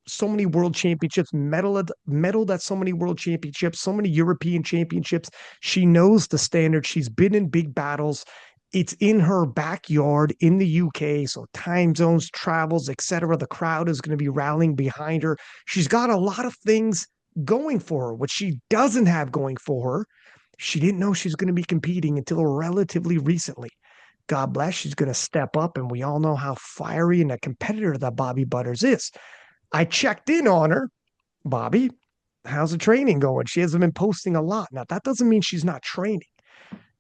so many world championships, medaled at so many world championships, so many European championships. She knows the standard. She's been in big battles. It's in her backyard in the UK, so time zones, travels, etc. The crowd is going to be rallying behind her. She's got a lot of things going for her. What she doesn't have going for her, she didn't know she's going to be competing until relatively recently. God bless, she's going to step up, and we all know how fiery and a competitor that Bobby Butters is. I checked in on her. Bobby, how's the training going? She hasn't been posting a lot. Now, that doesn't mean she's not training.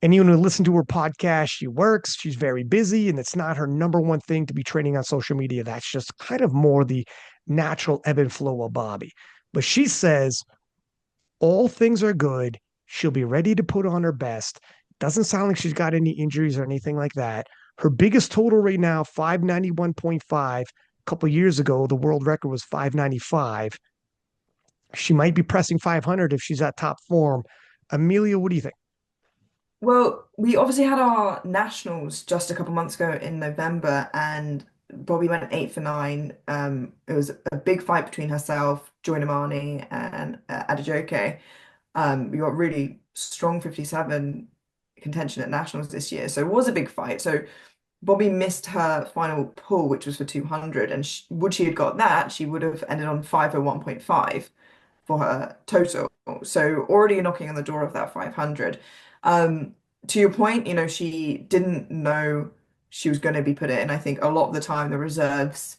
And you know, listen to her podcast. She works, she's very busy, and it's not her number one thing to be training on social media. That's just kind of more the natural ebb and flow of Bobby. But she says all things are good. She'll be ready to put on her best. Doesn't sound like she's got any injuries or anything like that. Her biggest total right now, 591.5. A couple of years ago, the world record was 595. She might be pressing 500 if she's at top form. Amelia, what do you think? Well, we obviously had our nationals just a couple months ago in November, and Bobby went 8 for 9. It was a big fight between herself, Joy Namani, and Adejoke. We got really strong 57 contention at nationals this year, so it was a big fight. So Bobby missed her final pull, which was for 200, and would she had got that, she would have ended on 501.5 for her total. So already knocking on the door of that 500. Um, to your point, she didn't know she was going to be put in. I think a lot of the time the reserves,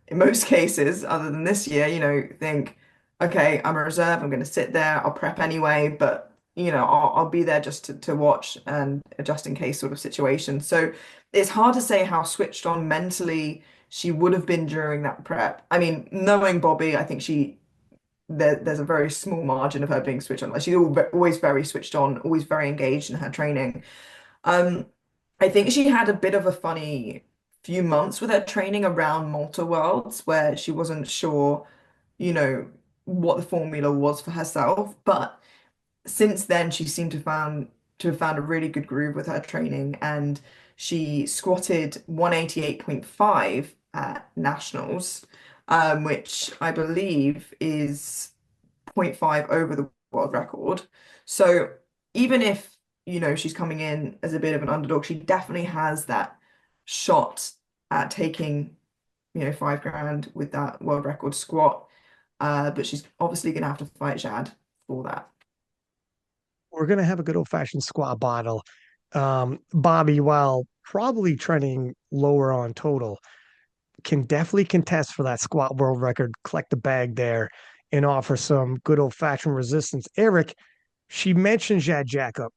in most cases, other than this year, think, okay, I'm a reserve, I'm going to sit there, I'll prep anyway, but I'll be there just to watch and just in case sort of situation. So it's hard to say how switched on mentally she would have been during that prep. I mean, knowing Bobby, I think there's a very small margin of her being switched on. Like she's always very switched on, always very engaged in her training. Um, I think she had a bit of a funny few months with her training around Malta Worlds where she wasn't sure, you know, what the formula was for herself. But since then, she seemed to have found a really good groove with her training, and she squatted 188.5 at nationals, which I believe is zero point 0.5 over the world record. So even if, she's coming in as a bit of an underdog, she definitely has that shot at taking, 5 grand with that world record squat. But she's obviously going to have to fight Jad for that. We're going to have a good old fashioned squat bottle. Bobby, while probably trending lower on total, can definitely contest for that squat world record, collect the bag there, and offer some good old fashioned resistance. Eric, she mentioned Jad Jacob,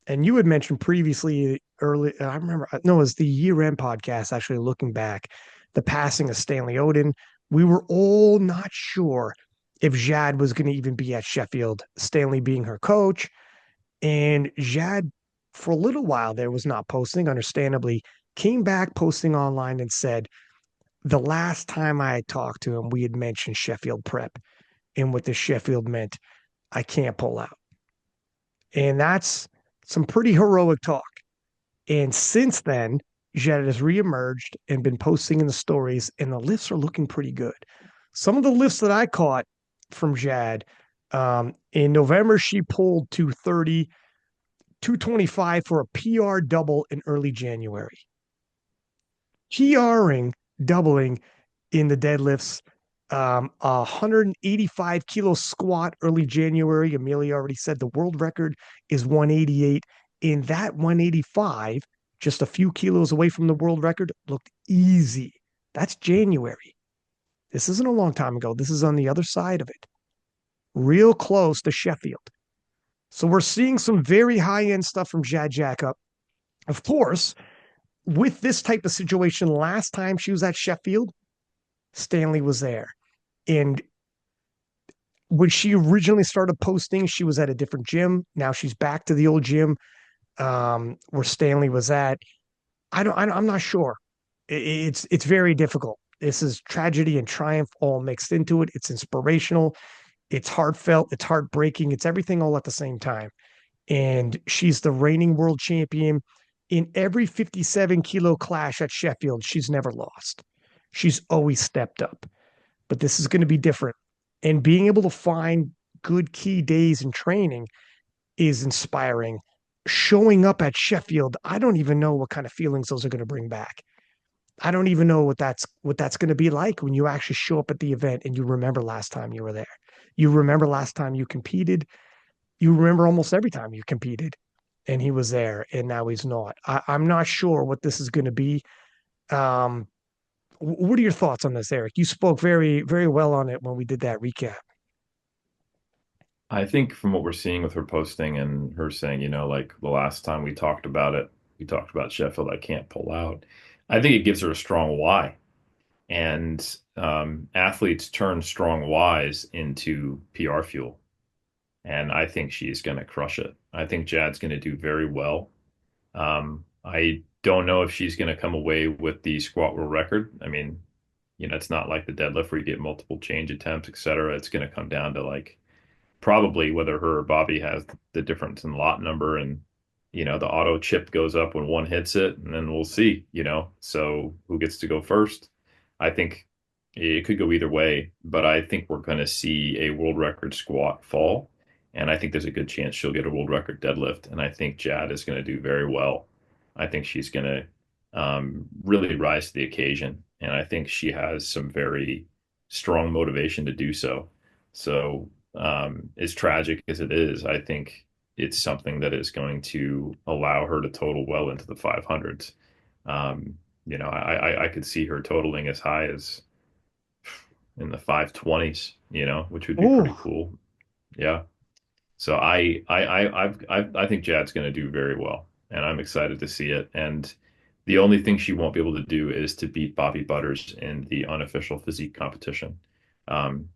and you had mentioned previously early. I remember, no, it was the year end podcast, actually looking back, the passing of Stanley Oden. We were all not sure if Jad was going to even be at Sheffield, Stanley being her coach. And Jad, for a little while there, was not posting, understandably, came back posting online and said, the last time I had talked to him, we had mentioned Sheffield prep and what the Sheffield meant. I can't pull out. And that's some pretty heroic talk. And since then, Jed has reemerged and been posting in the stories, and the lifts are looking pretty good. Some of the lifts that I caught from Jad in November, she pulled 230, 225 for a PR double in early January. PRing, doubling in the deadlifts, 185 kilo squat early January. Amelia already said the world record is 188. In that 185, just a few kilos away from the world record, looked easy. That's January. This isn't a long time ago. This is on the other side of it, real close to Sheffield. So we're seeing some very high end stuff from Jad Jacob. Of course, with this type of situation, last time she was at Sheffield, Stanley was there. And when she originally started posting, she was at a different gym. Now she's back to the old gym where Stanley was at. I'm not sure. It's very difficult. This is tragedy and triumph all mixed into it. It's inspirational. It's heartfelt. It's heartbreaking. It's everything all at the same time. And she's the reigning world champion in every 57 kilo clash at Sheffield. She's never lost. She's always stepped up. But this is going to be different. And being able to find good key days in training is inspiring. Showing up at Sheffield, I don't even know what kind of feelings those are going to bring back. I don't even know what that's going to be like when you actually show up at the event and you remember last time you were there. You remember last time you competed. You remember almost every time you competed, and he was there, and now he's not. I'm not sure what this is going to be. Um, what are your thoughts on this, Eric? You spoke very, very well on it when we did that recap. I think from what we're seeing with her posting and her saying, like the last time we talked about it, we talked about Sheffield, I can't pull out. I think it gives her a strong why. And athletes turn strong whys into PR fuel. And I think she's going to crush it. I think Jad's going to do very well. I don't know if she's going to come away with the squat world record. I mean, it's not like the deadlift where you get multiple change attempts, et cetera. It's going to come down to like probably whether her or Bobby has the difference in lot number and the auto chip goes up when one hits it and then we'll see. So who gets to go first? I think it could go either way, but I think we're going to see a world record squat fall and I think there's a good chance she'll get a world record deadlift and I think Jad is going to do very well. I think she's going to really rise to the occasion and I think she has some very strong motivation to do so. So as tragic as it is, I think it's something that is going to allow her to total well into the 500s. I could see her totaling as high as in the 520s, which would be Ooh, pretty cool. Yeah. So I think Jad's going to do very well, and I'm excited to see it. And the only thing she won't be able to do is to beat Bobby Butters in the unofficial physique competition.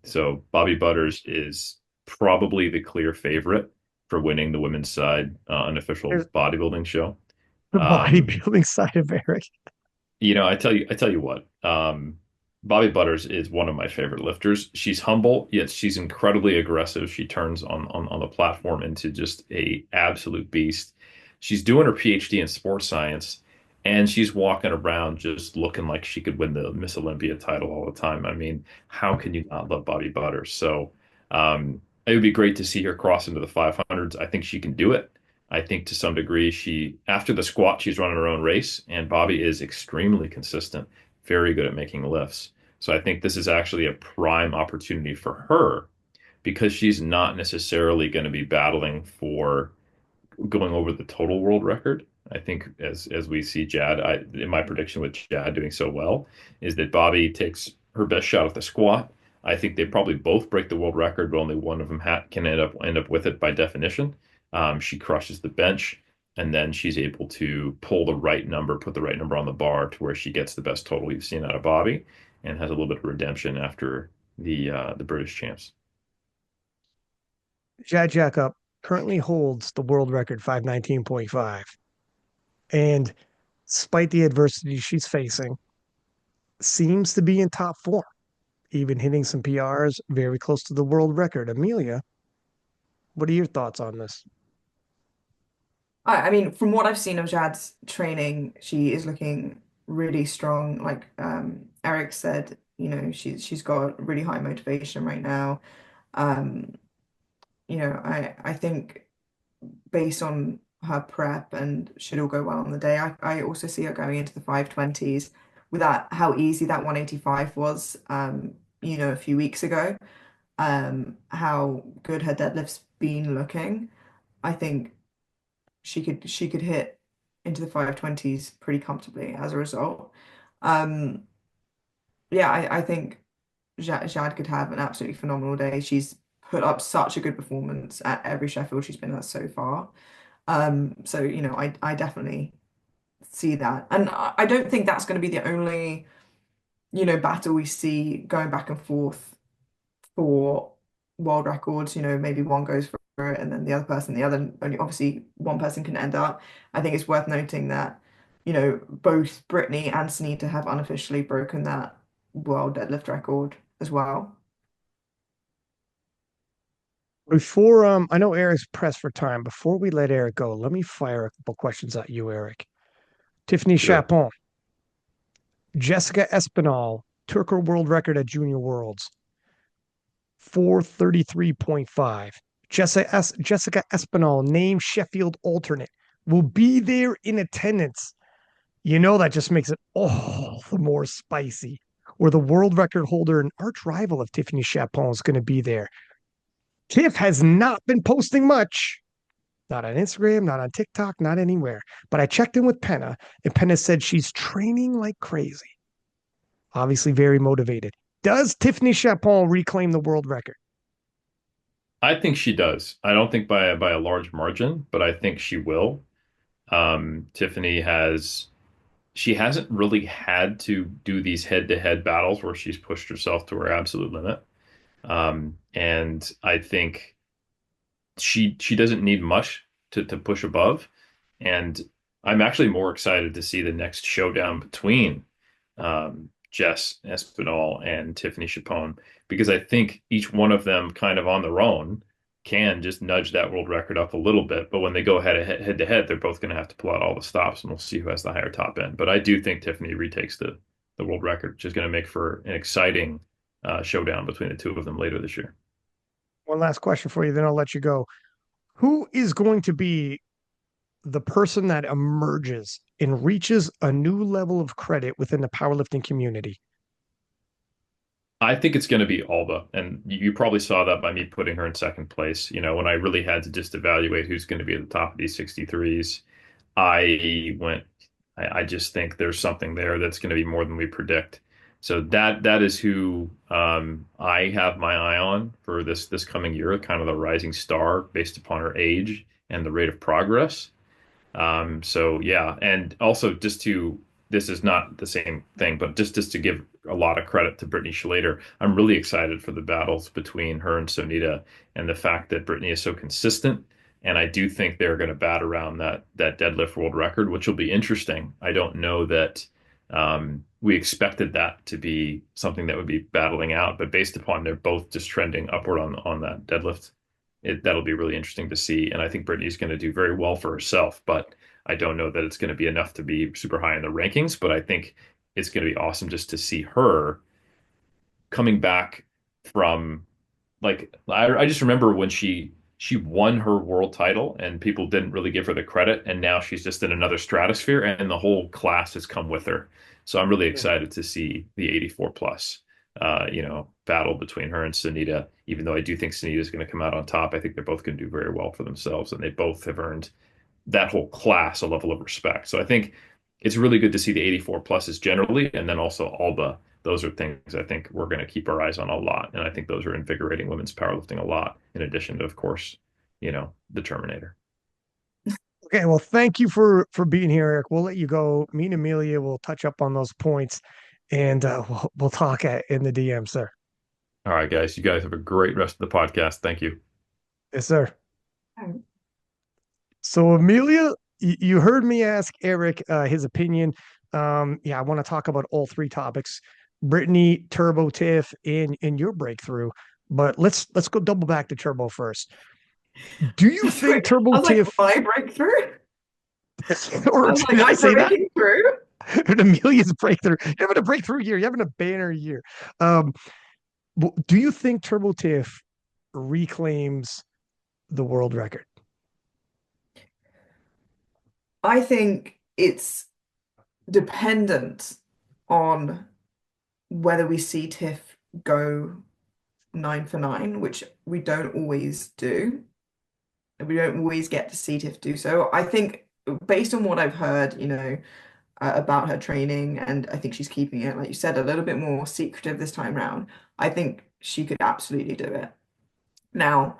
So Bobby Butters is probably the clear favorite for winning the women's side unofficial there's bodybuilding show. the Um, bodybuilding side of Eric. I tell you what, Bobby Butters is one of my favorite lifters. She's humble, yet she's incredibly aggressive. She turns on the platform into just a absolute beast. She's doing her PhD in sports science, and she's walking around just looking like she could win the Miss Olympia title all the time. I mean, how can you not love Bobby Butters? So, it would be great to see her cross into the 500s. I think she can do it. I think to some degree after the squat, she's running her own race, and Bobby is extremely consistent, very good at making lifts. So I think this is actually a prime opportunity for her because she's not necessarily going to be battling for going over the total world record. I think as we see Jad, in my prediction with Jad doing so well, is that Bobby takes her best shot at the squat. I think they probably both break the world record, but only one of them can end up with it by definition. She crushes the bench, and then she's able to pull the right number, put the right number on the bar to where she gets the best total you've seen out of Bobby, and has a little bit of redemption after the British champs. Jad Jacob currently holds the world record 519.5. And despite the adversity she's facing, seems to be in top form, even hitting some PRs very close to the world record. Amelia, what are your thoughts on this? I mean, from what I've seen of Jad's training, she is looking really strong. Like Eric said, she's got really high motivation right now. Um, I think based on her prep and should all go well on the day, I also see her going into the 520s with that how easy that 185 was a few weeks ago. How good her deadlift's been looking. I think she could hit into the 520s pretty comfortably as a result. Um, yeah, I think Jad could have an absolutely phenomenal day. She's put up such a good performance at every Sheffield she's been at so far. So I definitely see that, and I don't think that's going to be the only battle we see going back and forth for world records. Maybe one goes for it and then the other, only obviously one person can end up. I think it's worth noting that, both Brittany and Sunita have unofficially broken that world deadlift record as well. Before I know Eric's pressed for time. Before we let Eric go, let me fire a couple questions at you, Eric. Tiffany Sure. Chapon, Jessica Espinal, took her world record at Junior Worlds, 433.5. Jessica Espinal, named Sheffield alternate, will be there in attendance. That just makes it all the more spicy. Where the world record holder and arch rival of Tiffany Chapon is going to be there. Tiff has not been posting much, not on Instagram, not on TikTok, not anywhere. But I checked in with Penna, and Penna said she's training like crazy. Obviously, very motivated. Does Tiffany Chapon reclaim the world record? I think she does. I don't think by a large margin, but I think she will. Tiffany she hasn't really had to do these head-to-head battles where she's pushed herself to her absolute limit. And I think she doesn't need much to push above. And I'm actually more excited to see the next showdown between Jess Espinal and Tiffany Chapone because I think each one of them kind of on their own can just nudge that world record up a little bit. But when they go head to head, they're both going to have to pull out all the stops, and we'll see who has the higher top end. But I do think Tiffany retakes the world record, which is going to make for an exciting showdown between the two of them later this year. One last question for you, then I'll let you go. Who is going to be the person that emerges and reaches a new level of credit within the powerlifting community? I think it's going to be Alba, and you probably saw that by me putting her in second place. You know, when I really had to just evaluate who's going to be at the top of these 63s, I went, I just think there's something there that's going to be more than we predict. So that is who I have my eye on for this coming year, kind of the rising star based upon her age and the rate of progress. So yeah, and also this is not the same thing, but just to give a lot of credit to Brittany Schlater, I'm really excited for the battles between her and Sonita and the fact that Brittany is so consistent. And I do think they're going to bat around that deadlift world record, which will be interesting. I don't know that we expected that to be something that would be battling out, but based upon they're both just trending upward on that deadlift, that'll be really interesting to see. And I think Brittany's going to do very well for herself, but I don't know that it's going to be enough to be super high in the rankings. But I think it's going to be awesome just to see her coming back from like I just remember when she won her world title and people didn't really give her the credit, and now she's just in another stratosphere and the whole class has come with her. So I'm really excited to see the 84 plus battle between her and Sunita. Even though I do think Sunita is going to come out on top, I think they're both going to do very well for themselves, and they both have earned that whole class a level of respect. So I think it's really good to see the 84 pluses generally, and then also Alba. Those are things I think we're going to keep our eyes on a lot, and I think those are invigorating women's powerlifting a lot. In addition to, of course, the Terminator. Okay, well, thank you for being here, Eric. We'll let you go. Me and Amelia will touch up on those points, and we'll talk in the DM, sir. All right, guys. You guys have a great rest of the podcast. Thank you. Yes, sir. So, Amelia, you heard me ask Eric his opinion. Yeah, I want to talk about all three topics: Brittany, Turbo, Tiff, and your breakthrough. But let's go double back to Turbo first. Do you think Turbo I was Tiff? Like, my breakthrough? Or I was did I say that? Through? Amelia's breakthrough. You're having a breakthrough year. You're having a banner year. Um, do you think Turbo Tiff reclaims the world record? I think it's dependent on whether we see Tiff go 9 for 9, which we don't always do. We don't always get to see Tiff do so. I think based on what I've heard, about her training, and I think she's keeping it, like you said, a little bit more secretive this time round. I think she could absolutely do it. Now,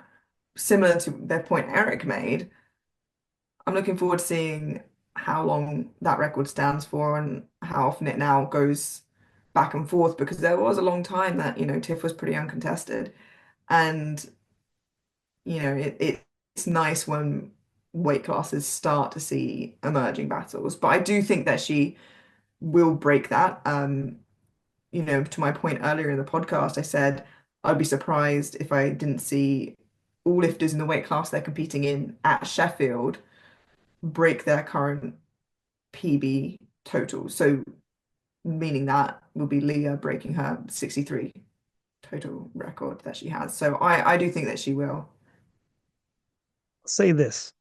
similar to the point Eric made, I'm looking forward to seeing how long that record stands for and how often it now goes back and forth because there was a long time that, Tiff was pretty uncontested. And, it's nice when weight classes start to see emerging battles. But I do think that she will break that. To my point earlier in the podcast, I said I'd be surprised if I didn't see all lifters in the weight class they're competing in at Sheffield break their current PB total. So meaning that will be Leah breaking her 63 total record that she has. So I do think that she will. Say this.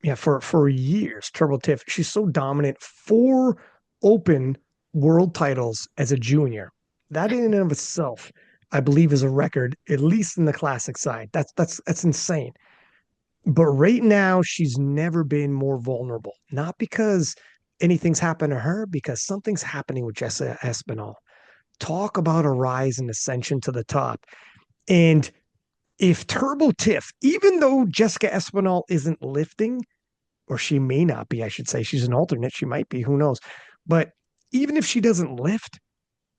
Yeah, for years, Turbo Tiff, she's so dominant. 4 open world titles as a junior. That in and of itself, I believe, is a record, at least in the classic side. That's insane. But right now, she's never been more vulnerable. Not because anything's happened to her, because something's happening with Jessica Espinal. Talk about a rise and ascension to the top. And if Turbo Tiff, even though Jessica Espinal isn't lifting, or she may not be, I should say, she's an alternate, she might be, who knows. But even if she doesn't lift,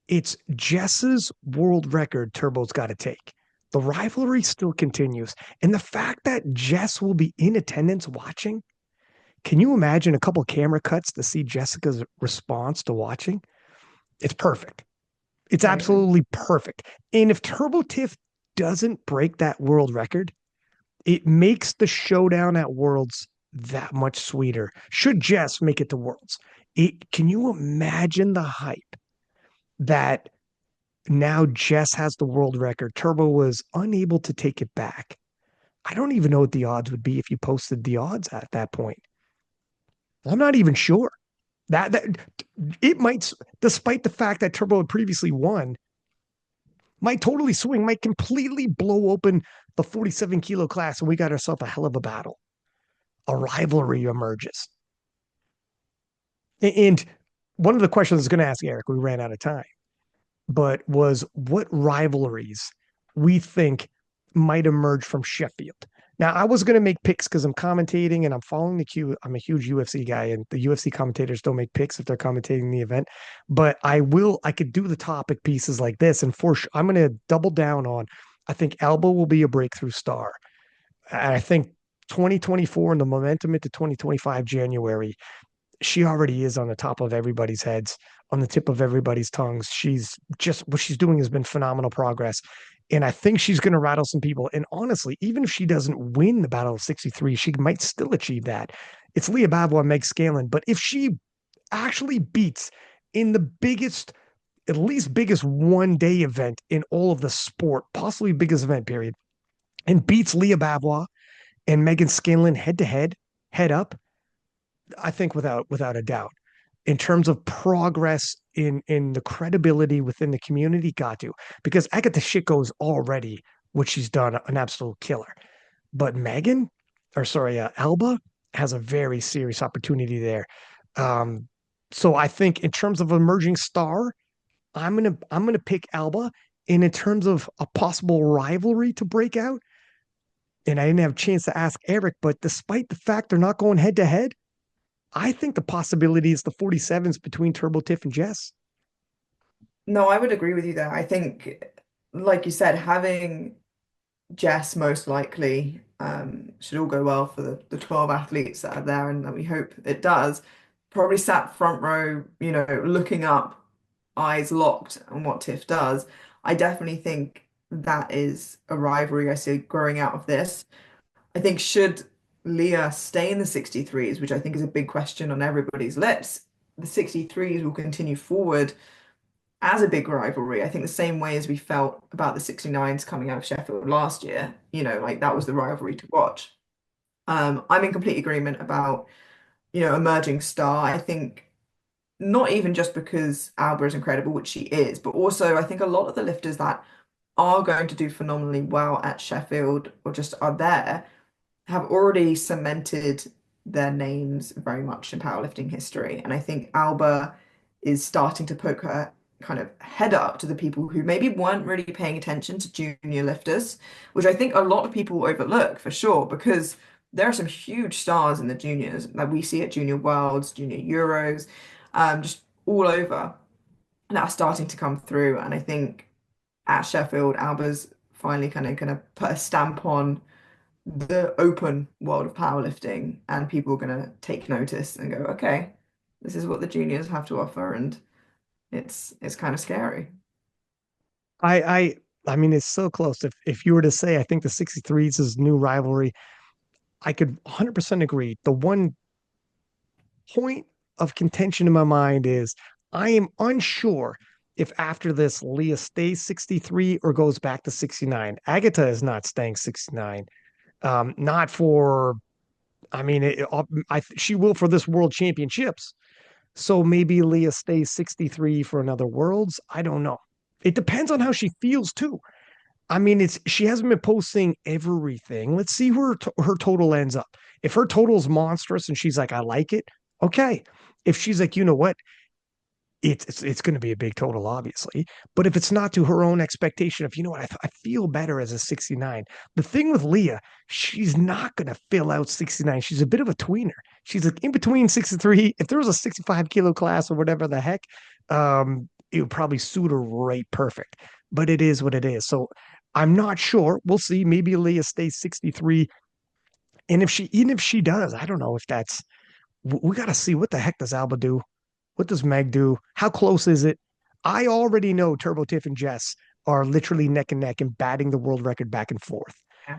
it's Jess's world record Turbo's got to take. The rivalry still continues. And the fact that Jess will be in attendance watching Can you imagine a couple camera cuts to see Jessica's response to watching? It's perfect. It's Amazing. absolutely perfect. And if Turbo Tiff doesn't break that world record, it makes the showdown at Worlds that much sweeter. Should Jess make it to Worlds, can you imagine the hype that now Jess has the world record? Turbo was unable to take it back. I don't even know what the odds would be if you posted the odds at that point. I'm not even sure. That it might, despite the fact that Turbo had previously won, might totally swing, might completely blow open the 47 kilo class, and we got ourselves a hell of a battle. A rivalry emerges. And one of the questions I was going to ask Eric, we ran out of time, but was what rivalries we think might emerge from Sheffield. Now, I was going to make picks because I'm commentating and I'm following the queue. I'm a huge UFC guy, and the UFC commentators don't make picks if they're commentating the event. But I could do the topic pieces like this. And I'm going to double down on, I think Alba will be a breakthrough star. And I think 2024 and the momentum into 2025 January, she already is on the top of everybody's heads, on the tip of everybody's tongues. She's just what she's doing has been phenomenal progress. And I think she's going to rattle some people. And honestly, even if she doesn't win the Battle of 63, she might still achieve that. It's Leah Bavois and Meg Scanlon. But if she actually beats in the biggest, at least biggest 1 day event in all of the sport, possibly biggest event period, and beats Leah Bavois and Megan Scanlon head to head, head up, I think without a doubt, in terms of progress in the credibility within the community, got to, because Agata Shiko's already what she's done an absolute killer, but Alba has a very serious opportunity there. Um, so I think in terms of emerging star, I'm gonna pick Alba. And in terms of a possible rivalry to break out, and I didn't have a chance to ask Eric, but despite the fact they're not going head to head, I think the possibility is the 47s between Turbo Tiff and Jess. No, I would agree with you there. I think, like you said, having Jess most likely should all go well for the 12 athletes that are there, and that we hope it does. Probably sat front row, looking up, eyes locked on what Tiff does. I definitely think that is a rivalry I see growing out of this. I think should Leah stay in the 63s, which I think is a big question on everybody's lips, the 63s will continue forward as a big rivalry. I think the same way as we felt about the 69s coming out of Sheffield last year, like that was the rivalry to watch. I'm in complete agreement about, emerging star. I think not even just because Alba is incredible, which she is, but also I think a lot of the lifters that are going to do phenomenally well at Sheffield or just are there have already cemented their names very much in powerlifting history. And I think Alba is starting to poke her kind of head up to the people who maybe weren't really paying attention to junior lifters, which I think a lot of people overlook for sure, because there are some huge stars in the juniors that we see at Junior Worlds, Junior Euros, just all over that are starting to come through. And I think at Sheffield, Alba's finally kind of going to put a stamp on the open world of powerlifting, and people are going to take notice and go, okay, this is what the juniors have to offer, and it's kind of scary. I I I mean it's so close. If you were to say I think the 63s is new rivalry, I could 100% agree. The one point of contention in my mind is I am unsure if after this Leah stays 63 or goes back to 69. Agata is not staying 69. Not for I mean, she will for this world championships. So maybe Leah stays 63 for another worlds. I don't know. It depends on how she feels too. I mean, she hasn't been posting everything. Let's see where her total ends up. If her total is monstrous and she's like, I like it, okay. If she's like, you know what, it's going to be a big total, obviously. But if it's not to her own expectation of, you know what, I feel better as a 69. The thing with Leah, she's not going to fill out 69. She's a bit of a tweener. She's like in between 63. If there was a 65 kilo class or whatever the heck, it would probably suit her right perfect. But it is what it is. So I'm not sure. We'll see. Maybe Leah stays 63. And even if she does, I don't know if that's We got to see what the heck does Alba do? What does Meg do? How close is it? I already know Turbo Tiff and Jess are literally neck and neck and batting the world record back and forth. Yeah.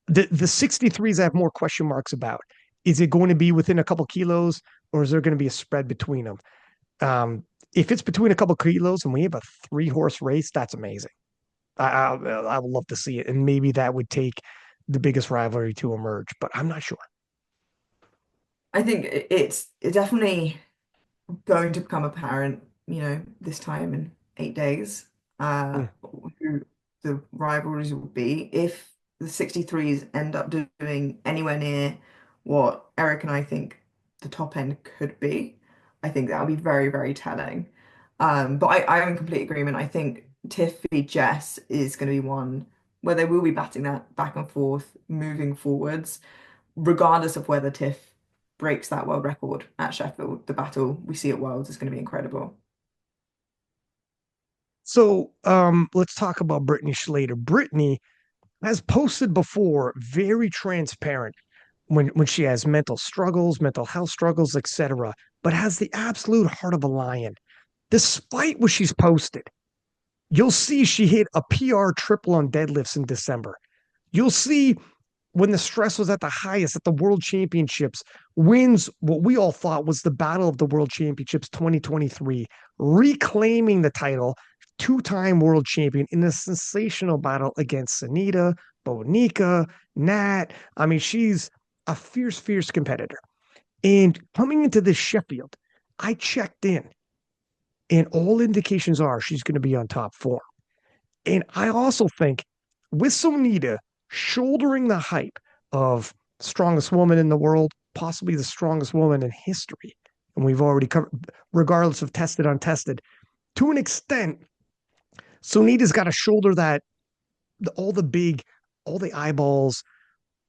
The 63s I have more question marks about. Is it going to be within a couple kilos, or is there going to be a spread between them? Um, if it's between a couple kilos and we have a 3 horse race, that's amazing. I would love to see it, and maybe that would take the biggest rivalry to emerge, but I'm not sure. I think it's definitely going to become apparent, this time in 8 days, Mm. who the rivalries will be. If the 63s end up doing anywhere near what Eric and I think the top end could be, I think that would be very, very telling. But I'm in complete agreement. I think Tiffy Jess is going to be one where they will be batting that back and forth, moving forwards regardless of whether Tiff breaks that world record at Sheffield. The battle we see at Worlds is going to be incredible. So let's talk about Brittany Schlater. Brittany has posted before, very transparent when she has mental struggles, mental health struggles, etc., but has the absolute heart of a lion. Despite what she's posted, you'll see she hit a PR triple on deadlifts in December. You'll see when the stress was at the highest at the World Championships, wins what we all thought was the Battle of the World Championships 2023, reclaiming the title, two-time world champion in a sensational battle against Sanita, Bonica, Nat. I mean, she's a fierce, fierce competitor. And coming into this Sheffield, I checked in, and all indications are she's going to be on top form. And I also think with Sonita shouldering the hype of strongest woman in the world, possibly the strongest woman in history, and we've already covered, regardless of tested, untested, to an extent, Sonita's got to shoulder that, all the big, all the eyeballs,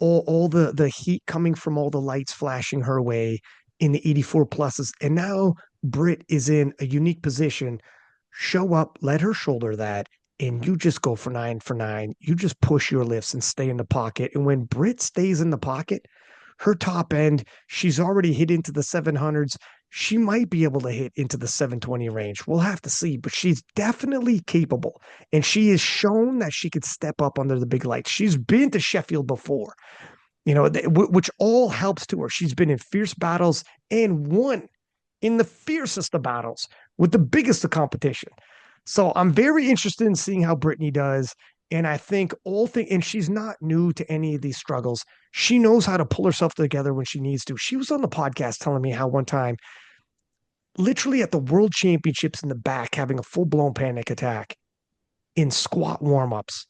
all the heat coming from all the lights flashing her way in the 84 pluses. And now Britt is in a unique position. Show up, let her shoulder that, and you just go for 9 for 9. You just push your lifts and stay in the pocket. And when Britt stays in the pocket, her top end, she's already hit into the 700s. She might be able to hit into the 720 range. We'll have to see, but she's definitely capable. And she has shown that she could step up under the big lights. She's been to Sheffield before, which all helps to her. She's been in fierce battles and won in the fiercest of battles with the biggest of competition. So I'm very interested in seeing how Brittany does. And I think and she's not new to any of these struggles. She knows how to pull herself together when she needs to. She was on the podcast telling me how one time, literally at the world championships in the back, having a full blown panic attack in squat warm ups,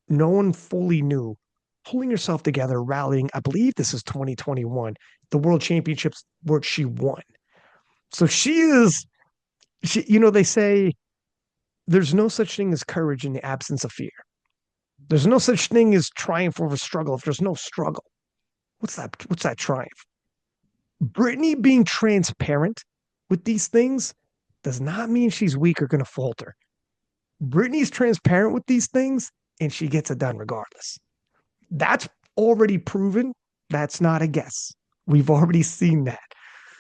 no one fully knew, pulling herself together, rallying. I believe this is 2021, the world championships where she won. So they say there's no such thing as courage in the absence of fear. There's no such thing as triumph over struggle if there's no struggle. What's that? What's that triumph? Brittany being transparent with these things does not mean she's weak or going to falter. Brittany's transparent with these things and she gets it done regardless. That's already proven. That's not a guess. We've already seen that.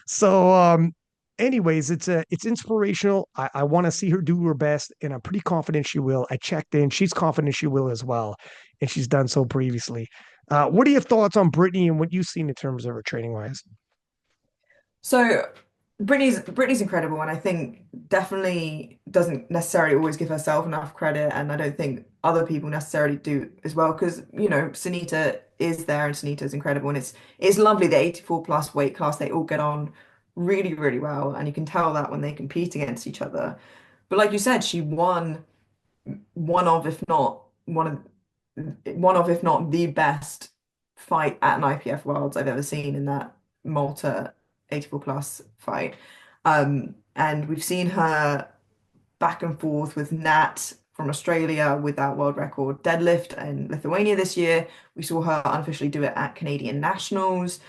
So, anyways, it's inspirational. I want to see her do her best, and I'm pretty confident she will. I checked in; she's confident she will as well, and she's done so previously. What are your thoughts on Brittany and what you've seen in terms of her training wise? So Brittany's incredible, and I think definitely doesn't necessarily always give herself enough credit, and I don't think other people necessarily do as well, because Sunita is there and Sunita's incredible, and it's lovely the 84 plus weight class, they all get on really, really well, and you can tell that when they compete against each other. But like you said, she won one of, if not if not the best fight at an IPF Worlds I've ever seen in that Malta 84 plus fight. And we've seen her back and forth with Nat from Australia with that world record deadlift in Lithuania this year. We saw her unofficially do it at Canadian Nationals.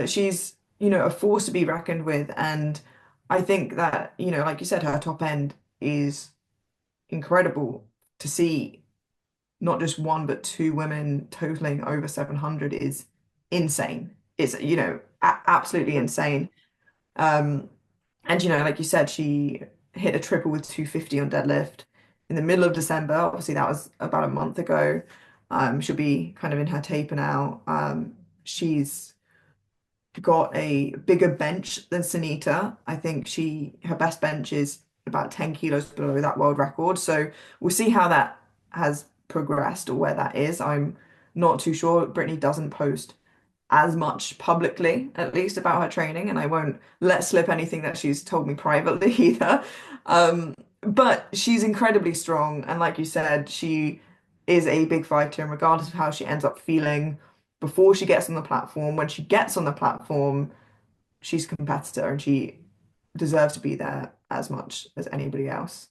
She's, a force to be reckoned with. And I think that, like you said, her top end is incredible to see. Not just one, but two women totaling over 700 is insane. It's, absolutely insane. Um, and like you said, she hit a triple with 250 on deadlift in the middle of December. Obviously, that was about a month ago. She'll be kind of in her taper now. She's got a bigger bench than Sunita. I think her best bench is about 10 kilos below that world record. So we'll see how that has progressed or where that is. I'm not too sure. Brittany doesn't post as much publicly, at least, about her training, and I won't let slip anything that she's told me privately either. But she's incredibly strong, and like you said, she is a big fighter, and regardless of how she ends up feeling before she gets on the platform, when she gets on the platform, she's a competitor and she deserves to be there as much as anybody else.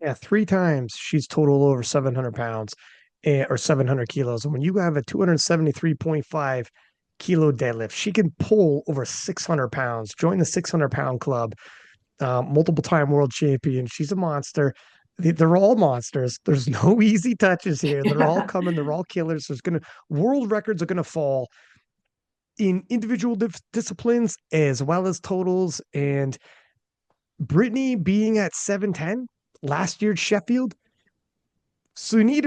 Yeah, three times she's total over 700 pounds or 700 kilos. And when you have a 273.5 kilo deadlift, she can pull over 600 pounds. Join the 600-pound club. Multiple time world champion. She's a monster. They're all monsters. There's no easy touches here. They're all Yeah. coming. They're all killers. World records are gonna fall in individual disciplines as well as totals. And Brittany being at 710 last year at Sheffield, Sunita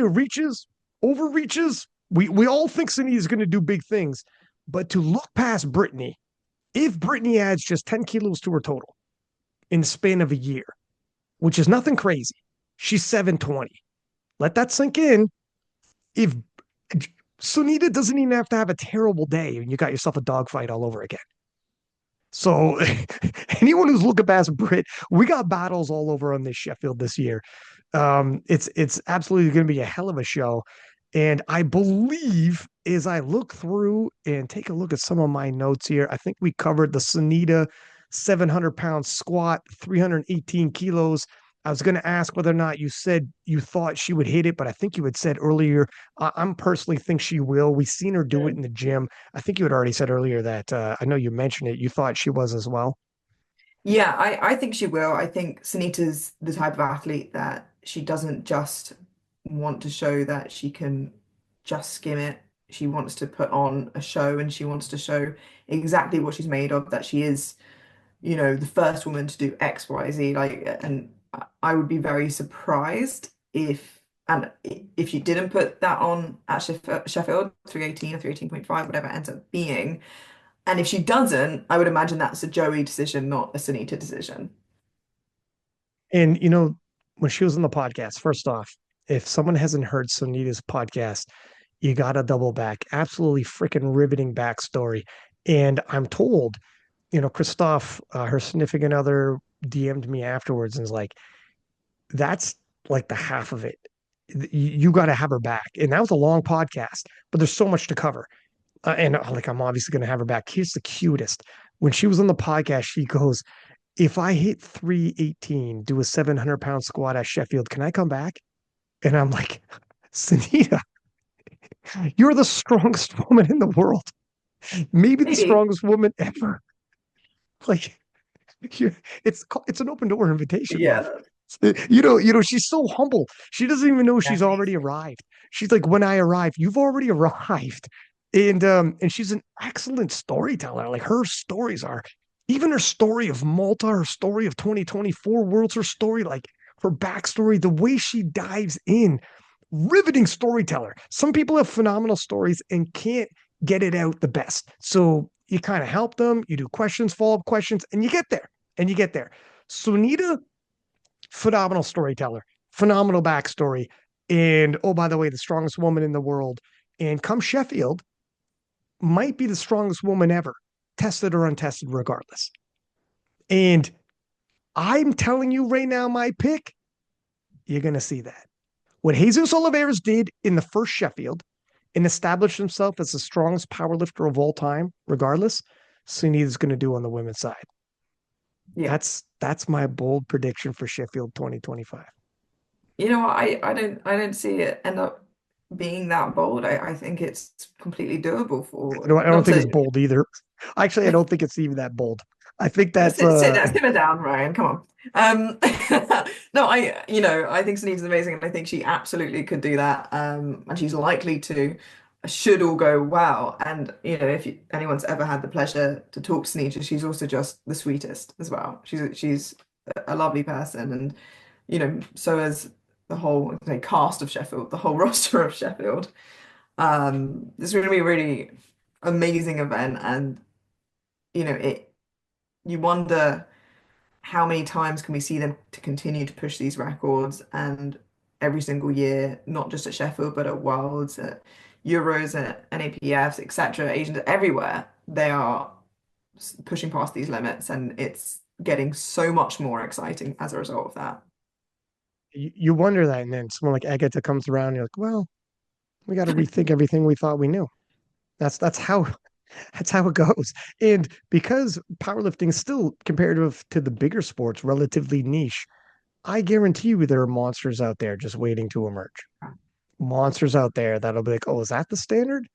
overreaches. We all think Sunita is going to do big things, but to look past Brittany, if Brittany adds just 10 kilos to her total in the span of a year, which is nothing crazy, she's 720. Let that sink in. If Sunita doesn't even have to have a terrible day, and you got yourself a dogfight all over again. So anyone who's looking past Brit, we got battles all over on this Sheffield this year. It's absolutely going to be a hell of a show. And I believe as I look through and take a look at some of my notes here, I think we covered the Sunita 700-pound squat, 318 kilos. I was going to ask whether or not you said you thought she would hit it, but I think you had said earlier, I'm personally think she will. We've seen her do it in the gym. I think you had already said earlier that I know you mentioned it. You thought she was as well. Yeah, I think she will. I think Sunita's the type of athlete that she doesn't just want to show that she can just skim it. She wants to put on a show and she wants to show exactly what she's made of, that she is, the first woman to do X, Y, Z. And I would be very surprised if she didn't put that on at Sheffield 318 or 318.5, whatever it ends up being. And if she doesn't, I would imagine that's a Joey decision, not a Sunita decision. And when she was on the podcast, first off, if someone hasn't heard Sunita's podcast, you got to double back. Absolutely freaking riveting backstory. And I'm told, Christoph, her significant other, DM'd me afterwards and was like, that's like the half of it. You got to have her back. And that was a long podcast, but there's so much to cover. And like, I'm obviously going to have her back. Here's the cutest. When she was on the podcast, she goes, if I hit 318, do a 700-pound squat at Sheffield, can I come back? And I'm like, Sunita, you're the strongest woman in the world, maybe the Maybe. strongest woman ever. Like, it's an open door invitation, love. Yeah. She's so humble. She doesn't even know she's already Amazing. arrived. She's like, when I arrive, you've already arrived. And she's an excellent storyteller. Like her stories are, even her story of Malta, her story of 2024 Worlds, her story, like her backstory, the way she dives in, riveting storyteller. Some people have phenomenal stories and can't get it out the best. So you kind of help them, you do questions, follow-up questions, and you get there. And you get there. Sunita, phenomenal storyteller, phenomenal backstory. And oh, by the way, the strongest woman in the world. And come Sheffield, might be the strongest woman ever, tested or untested, regardless. And I'm telling you right now, my pick, you're going to see that. What Jesus Oliveira did in the first Sheffield and established himself as the strongest powerlifter of all time, regardless, Sunita's going to do on the women's side. Yeah. That's my bold prediction for Sheffield 2025. You know what? I don't see it end up being that bold. I think it's completely doable for I don't not think it's to bold either. Actually, I don't think it's even that bold. I think that's sit down, simmer down, Ryan. Come on. No, I think Sunita's amazing, and I think she absolutely could do that. And she's likely to. should all go well. And if anyone's ever had the pleasure to talk to Nisha, she's also just the sweetest as well. She's a lovely person, and so is the whole cast of Sheffield, the whole roster of Sheffield. It's going to be a really amazing event, and it. You wonder how many times can we see them to continue to push these records, and every single year, not just at Sheffield, but at Worlds, at Euros, at NAPFs, etc., Asians, everywhere, they are pushing past these limits, and it's getting so much more exciting as a result of that. You wonder that, and then someone like Agata comes around, and you're like, well, we got to rethink everything we thought we knew. That's how that's how it goes. And because powerlifting is still comparative to the bigger sports, relatively niche, I guarantee you there are monsters out there just waiting to emerge. Monsters out there that'll be like, oh, is that the standard?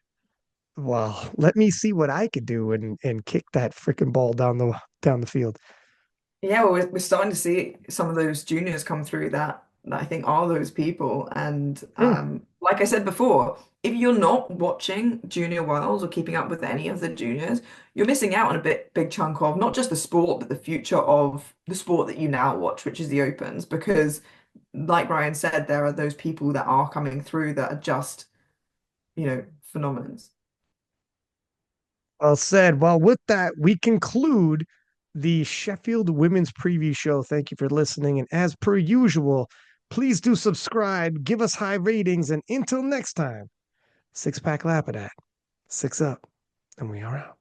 Well, let me see what I could do and kick that freaking ball down the field. Yeah, well, we're starting to see some of those juniors come through that I think are those people. And Hmm. like I said before, if you're not watching Junior Worlds or keeping up with any of the juniors, you're missing out on a big chunk of not just the sport, but the future of the sport that you now watch, which is the Opens. Because, like Ryan said, there are those people that are coming through that are just, phenomenons. Well said. Well, with that, we conclude the Sheffield Women's Preview Show. Thank you for listening. And as per usual, please do subscribe, give us high ratings, and until next time, six pack Lapadat, six up, and we are out.